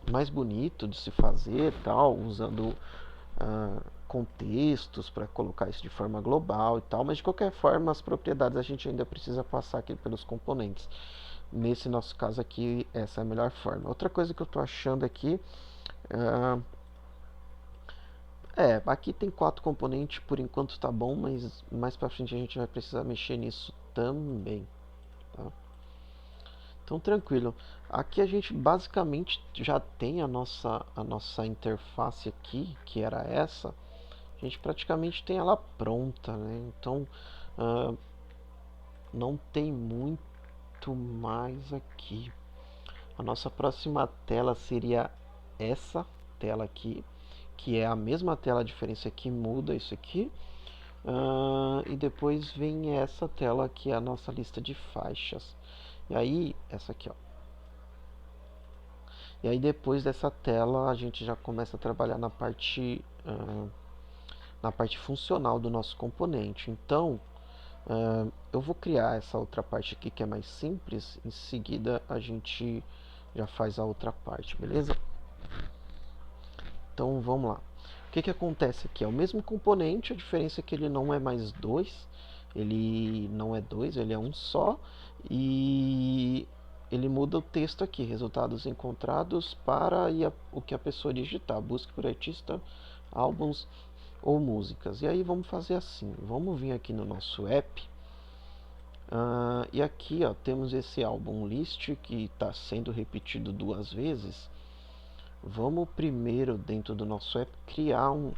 mais bonito de se fazer, tal, usando contextos para colocar isso de forma global e tal, mas de qualquer forma as propriedades a gente ainda precisa passar aqui pelos componentes. Nesse nosso caso aqui, essa é a melhor forma. Outra coisa que eu estou achando aqui aqui tem 4 componentes, por enquanto tá bom, mas mais pra frente a gente vai precisar mexer nisso também, tá? Então tranquilo. Aqui a gente basicamente já tem a nossa interface aqui, que era essa. A gente praticamente tem ela pronta, né? Então não tem muito mais aqui. A nossa próxima tela seria essa tela aqui, que é a mesma tela, a diferença é que muda isso aqui. E depois vem essa tela que é a nossa lista de faixas. E aí, essa aqui, ó. E aí depois dessa tela a gente já começa a trabalhar na parte funcional do nosso componente. Então, eu vou criar essa outra parte aqui que é mais simples. Em seguida a gente já faz a outra parte, beleza? Então vamos lá. O que acontece aqui? É o mesmo componente, a diferença é que ele não é mais 2, ele não é 2, ele é um só, e ele muda o texto aqui, resultados encontrados para o que a pessoa digitar, busque por artista, álbuns ou músicas. E aí vamos fazer assim, vamos vir aqui no nosso app, e aqui ó, temos esse álbum list que está sendo repetido 2 vezes. Vamos primeiro, dentro do nosso app, criar um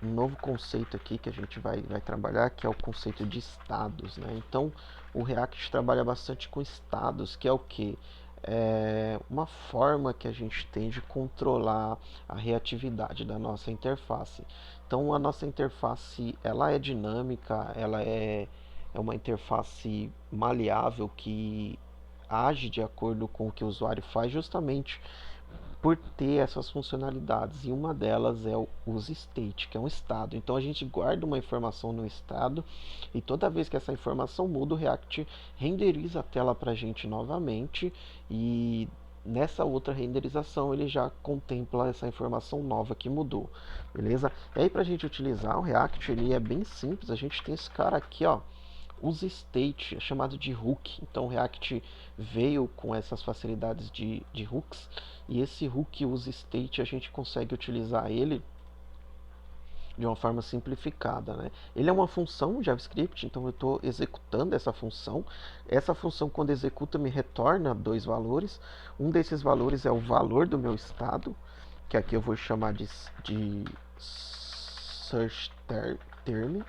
novo conceito aqui que a gente vai trabalhar, que é o conceito de estados, né? Então, o React trabalha bastante com estados, que é o que? É uma forma que a gente tem de controlar a reatividade da nossa interface. Então, a nossa interface, ela é dinâmica, ela é uma interface maleável que age de acordo com o que o usuário faz, justamente por ter essas funcionalidades, e uma delas é o use state, que é um estado. Então a gente guarda uma informação no estado e toda vez que essa informação muda, o React renderiza a tela para a gente novamente, e nessa outra renderização ele já contempla essa informação nova que mudou, beleza? E aí, para a gente utilizar o React, ele é bem simples. A gente tem esse cara aqui, ó, use state, é chamado de hook. Então o React veio com essas facilidades de hooks, e esse hook use state a gente consegue utilizar ele de uma forma simplificada, né? Ele é uma função JavaScript, então eu estou executando essa função. Essa função, quando executa, me retorna 2 valores. Um desses valores é o valor do meu estado, que aqui eu vou chamar de search term,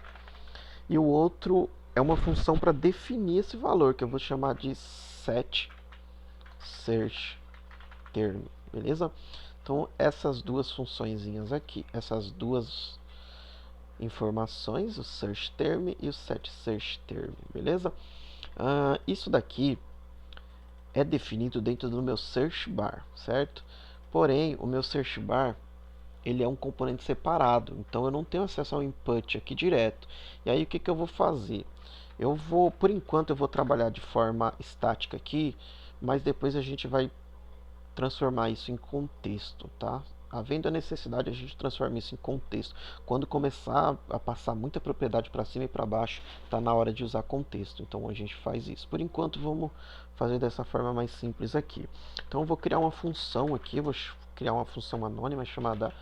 e o outro é uma função para definir esse valor, que eu vou chamar de set search term, beleza? Então essas duas funçõezinhas aqui, essas duas informações, o search term e o set search term, beleza? Isso daqui é definido dentro do meu search bar, certo? Porém, o meu search bar ele é um componente separado, então eu não tenho acesso ao input aqui direto. E aí o que eu vou fazer? Por enquanto eu vou trabalhar de forma estática aqui, mas depois a gente vai transformar isso em contexto, tá? havendo a necessidade, a gente transforma isso em contexto. Quando começar a passar muita propriedade para cima e para baixo, está na hora de usar contexto. Então a gente faz isso. Por enquanto, vamos fazer dessa forma mais simples aqui. Então eu vou criar uma função aqui, vou criar uma função anônima chamada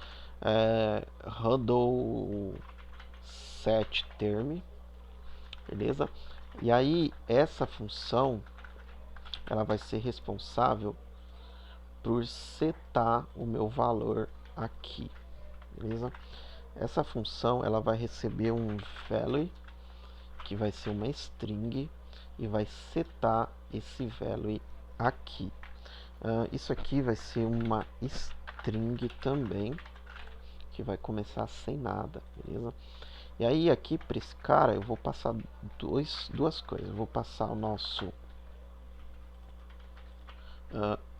handle set term, beleza? E aí essa função ela vai ser responsável por setar o meu valor aqui, beleza? Essa função ela vai receber um value que vai ser uma string e vai setar esse value aqui. Isso aqui vai ser uma string também, que vai começar sem nada, beleza? E aí aqui para esse cara eu vou passar duas coisas. Eu vou passar o nosso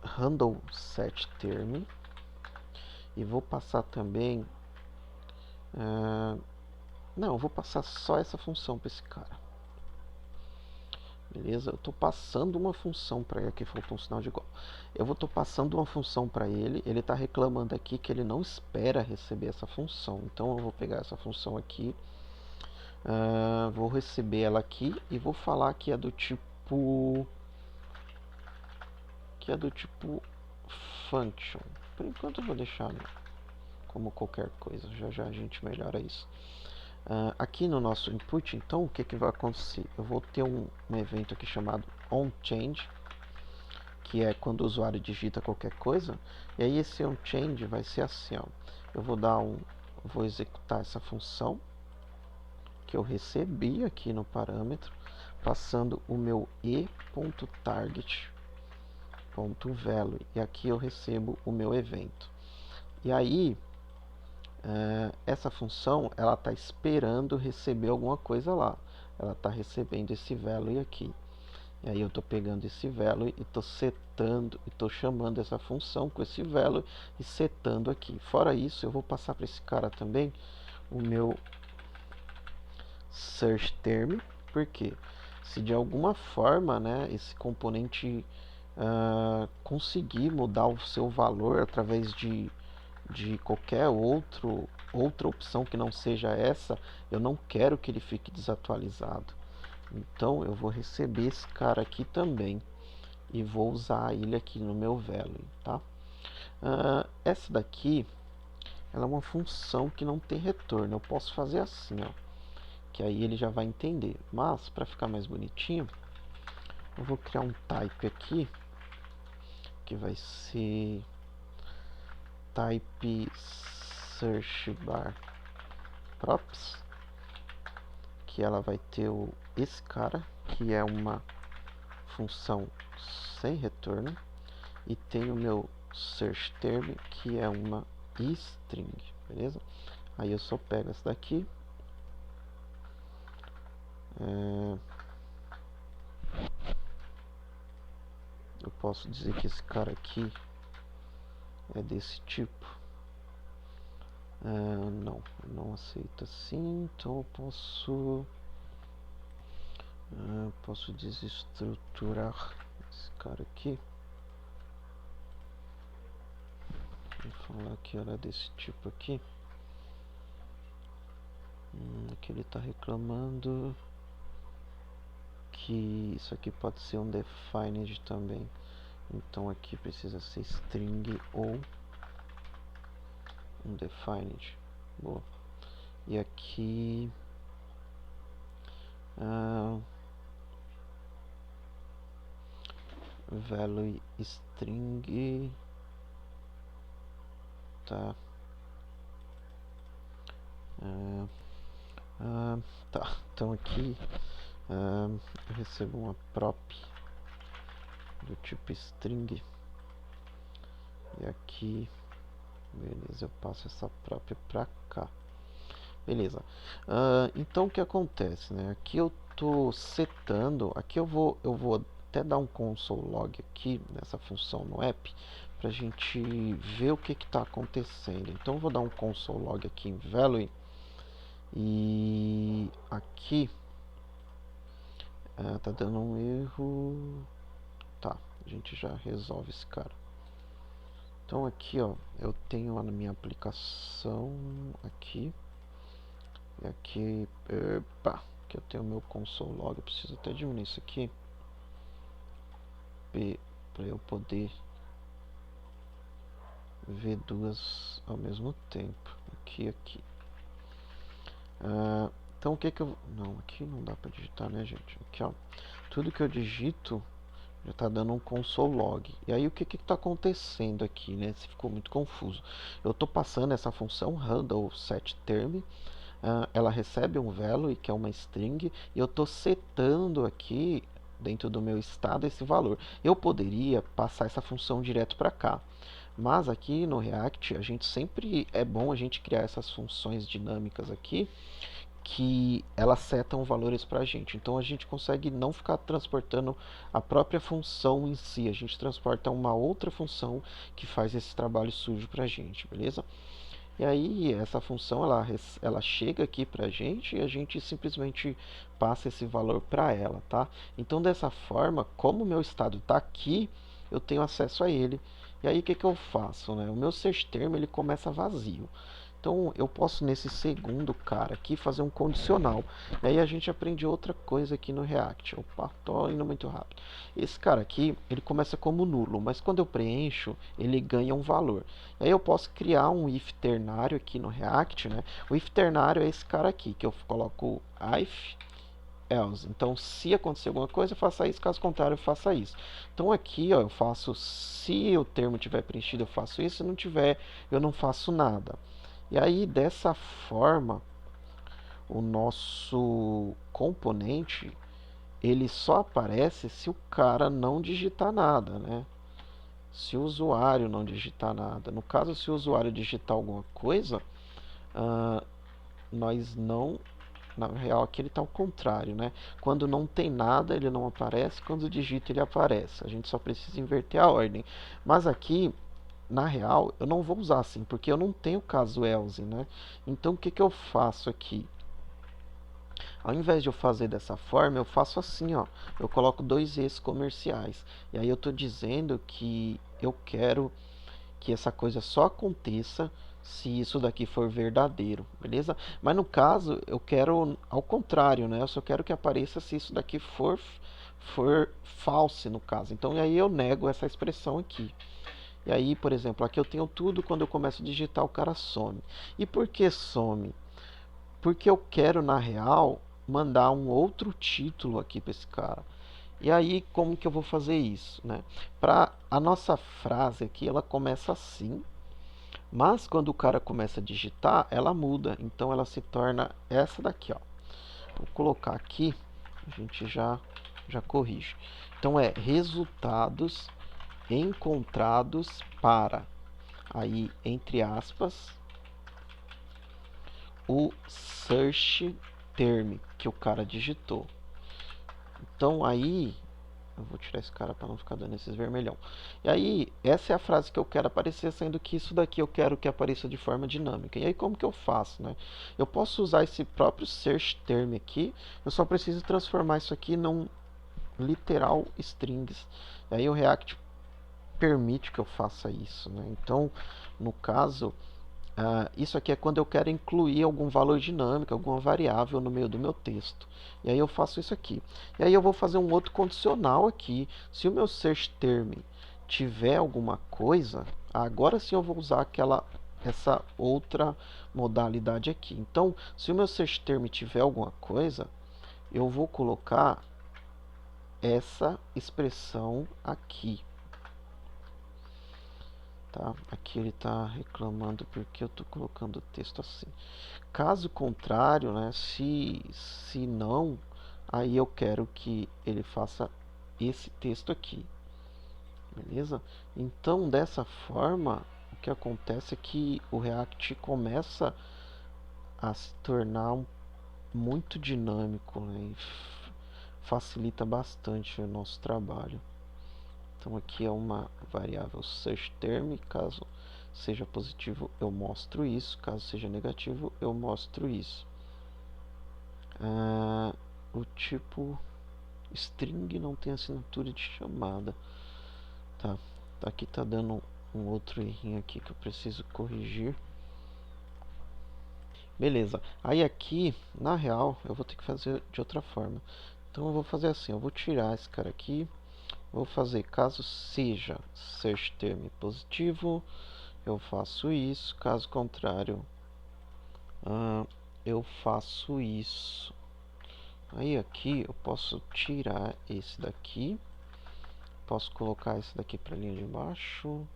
handle set term e vou passar também não, eu vou passar só essa função para esse cara, beleza? Eu estou passando uma função para ele. Aqui faltou um sinal de igual. Eu estou passando uma função para ele. Ele está reclamando aqui que ele não espera receber essa função. Então eu vou pegar essa função aqui, vou receber ela aqui e vou falar que é do tipo function. Por enquanto eu vou deixar como qualquer coisa. Já já a gente melhora isso. Aqui no nosso input, então, o que vai acontecer? Eu vou ter um evento aqui chamado onChange, que é quando o usuário digita qualquer coisa. E aí esse onChange vai ser assim, ó. Eu vou executar essa função que eu recebi aqui no parâmetro, passando o meu e.target.value, e aqui eu recebo o meu evento. E aí essa função ela está esperando receber alguma coisa lá. Ela está recebendo esse value aqui. E aí eu estou pegando esse value e estou setando, e estou chamando essa função com esse value e setando aqui. Fora isso, eu vou passar para esse cara também o meu search term, porque se de alguma forma, né, esse componente conseguir mudar o seu valor através de qualquer outra opção que não seja essa, eu não quero que ele fique desatualizado. Então eu vou receber esse cara aqui também e vou usar ele aqui no meu value, tá? Essa daqui ela é uma função que não tem retorno. Eu posso fazer assim, ó, que aí ele já vai entender. Mas para ficar mais bonitinho, eu vou criar um type aqui que vai ser type search bar props, que ela vai ter esse cara, que é uma função sem retorno, e tem o meu search term, que é uma string, beleza? Aí eu só pego essa daqui, eu posso dizer que esse cara aqui é desse tipo. Não aceita assim, então eu posso desestruturar esse cara aqui. Vou falar que era desse tipo aqui. Aqui ele está reclamando que isso aqui pode ser um defined também. Então aqui precisa ser string ou undefined. Boa. E aqui value string, tá? Tá, então aqui eu recebo uma prop do tipo string, e aqui, beleza, eu passo essa prop pra cá, beleza. Então o que acontece, né? Aqui eu tô setando, aqui eu vou até dar um console log aqui nessa função no app pra gente ver o que está acontecendo. Então eu vou dar um console log aqui em value, e aqui tá dando um erro. Tá, a gente já resolve esse cara. Então aqui, ó, eu tenho na minha aplicação aqui, e aqui, epa, que eu tenho meu console log. Eu preciso até diminuir isso aqui para eu poder ver duas ao mesmo tempo, aqui e aqui. Então o que que eu... Não, aqui não dá para digitar, né, gente? Aqui, ó, tudo que eu digito já está dando um console log. E aí o que está acontecendo aqui, né? Se ficou muito confuso. Eu estou passando essa função handle setTerm, ela recebe um value, que é uma string, e eu estou setando aqui dentro do meu estado esse valor. Eu poderia passar essa função direto para cá, mas aqui no React a gente sempre é bom a gente criar essas funções dinâmicas aqui que elas setam valores para a gente. Então a gente consegue não ficar transportando a própria função em si, a gente transporta uma outra função que faz esse trabalho sujo para a gente, beleza? E aí essa função ela chega aqui para a gente e a gente simplesmente passa esse valor para ela, tá? Então dessa forma, como o meu estado está aqui, eu tenho acesso a ele. E aí o que eu faço, né? O meu search term ele começa vazio. Então eu posso nesse segundo cara aqui fazer um condicional. E aí a gente aprende outra coisa aqui no React. Opa, tô indo muito rápido. Esse cara aqui, ele começa como nulo, mas quando eu preencho, ele ganha um valor. E aí eu posso criar um if ternário aqui no React, né? O if ternário é esse cara aqui, que eu coloco if else. Então, se acontecer alguma coisa, faça isso, caso contrário, faça isso. Então, aqui, ó, eu faço, se o termo tiver preenchido, eu faço isso, se não tiver, eu não faço nada. E aí, dessa forma, o nosso componente, ele só aparece se o cara não digitar nada, né? Se o usuário não digitar nada. No caso, se o usuário digitar alguma coisa, nós não... Na real, aqui ele está ao contrário, né? Quando não tem nada, ele não aparece. Quando digita, ele aparece. A gente só precisa inverter a ordem. Mas aqui, na real, eu não vou usar assim, porque eu não tenho caso else, né? Então, o que que eu faço aqui? Ao invés de eu fazer dessa forma, eu faço assim, ó. Eu coloco dois es comerciais. E aí eu estou dizendo que eu quero que essa coisa só aconteça se isso daqui for verdadeiro, beleza? Mas no caso, eu quero ao contrário, né? Eu só quero que apareça se isso daqui for false, no caso. Então, aí eu nego essa expressão aqui. E aí, por exemplo, aqui eu tenho tudo, quando eu começo a digitar, o cara some. E por que some? Porque eu quero, na real, mandar um outro título aqui para esse cara. E aí, como que eu vou fazer isso, né? Para a nossa frase aqui, ela começa assim, mas quando o cara começa a digitar, ela muda. Então ela se torna essa daqui, ó. Vou colocar aqui, a gente já corrige. Então é resultados encontrados para, aí entre aspas, o search term que o cara digitou. Então aí eu vou tirar esse cara para não ficar dando esses vermelhão. E aí, essa é a frase que eu quero aparecer, sendo que isso daqui eu quero que apareça de forma dinâmica. E aí, como que eu faço, né? Eu posso usar esse próprio search term aqui, eu só preciso transformar isso aqui num literal strings. E aí o React permite que eu faça isso, né? Então, no caso, isso aqui é quando eu quero incluir algum valor dinâmico, alguma variável no meio do meu texto. E aí eu faço isso aqui. E aí eu vou fazer um outro condicional aqui. Se o meu search term tiver alguma coisa, agora sim eu vou usar essa outra modalidade aqui. Então, se o meu search term tiver alguma coisa, eu vou colocar essa expressão aqui. Tá? Aqui ele está reclamando porque eu estou colocando o texto assim. Caso contrário, né, se não, aí eu quero que ele faça esse texto aqui. Beleza? Então, dessa forma, o que acontece é que o React começa a se tornar muito dinâmico, né, e facilita bastante o nosso trabalho. Então aqui é uma variável searchTerm, caso seja positivo eu mostro isso, caso seja negativo eu mostro isso. O tipo string não tem assinatura de chamada. Tá, aqui tá dando um outro errinho aqui que eu preciso corrigir. Beleza, aí aqui, na real, eu vou ter que fazer de outra forma. Então eu vou fazer assim, eu vou tirar esse cara aqui, vou fazer caso seja search term positivo, eu faço isso, caso contrário, eu faço isso. Aí aqui eu posso tirar esse daqui, posso colocar esse daqui para a linha de baixo,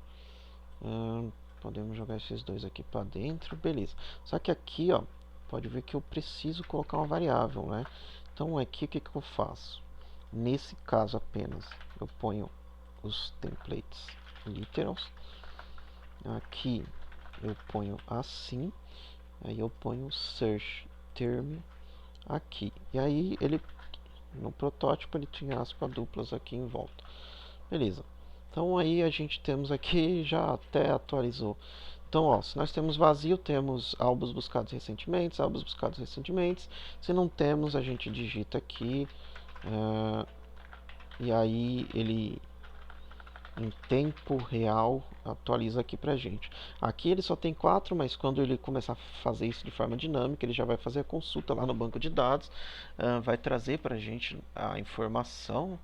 podemos jogar esses dois aqui para dentro, beleza. Só que aqui, ó, pode ver que eu preciso colocar uma variável, né? Então aqui o que eu faço? Nesse caso apenas, eu ponho os templates literals. Aqui eu ponho assim, aí eu ponho search term aqui. E aí ele no protótipo ele tinha aspas duplas aqui em volta. Beleza. Então aí a gente temos aqui, já até atualizou. Então, ó, se nós temos vazio, temos álbuns buscados recentemente, álbuns buscados recentemente. Se não temos, a gente digita aqui. E aí ele em tempo real atualiza aqui pra gente. Aqui ele só tem 4, mas quando ele começar a fazer isso de forma dinâmica, ele já vai fazer a consulta lá no banco de dados, vai trazer pra gente a informação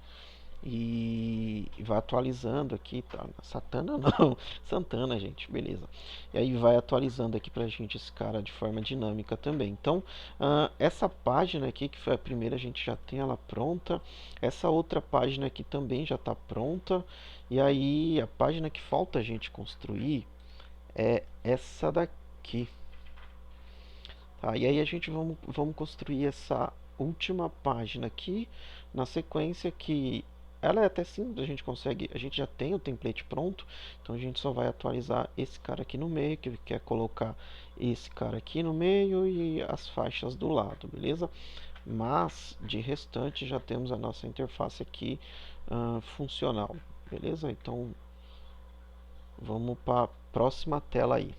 e vai atualizando aqui, tá? Satana não, Santana, gente, beleza. E aí vai atualizando aqui pra gente esse cara de forma dinâmica também. Então, essa página aqui, que foi a primeira, a gente já tem ela pronta. Essa outra página aqui também já está pronta. E aí, a página que falta a gente construir é essa daqui. Tá? E aí a gente vamos construir essa última página aqui na sequência, que ela é até simples, a gente consegue, a gente já tem o template pronto, então a gente só vai atualizar esse cara aqui no meio, que ele quer colocar esse cara aqui no meio e as faixas do lado, beleza? Mas de restante já temos a nossa interface aqui funcional, beleza? Então vamos para a próxima tela aí.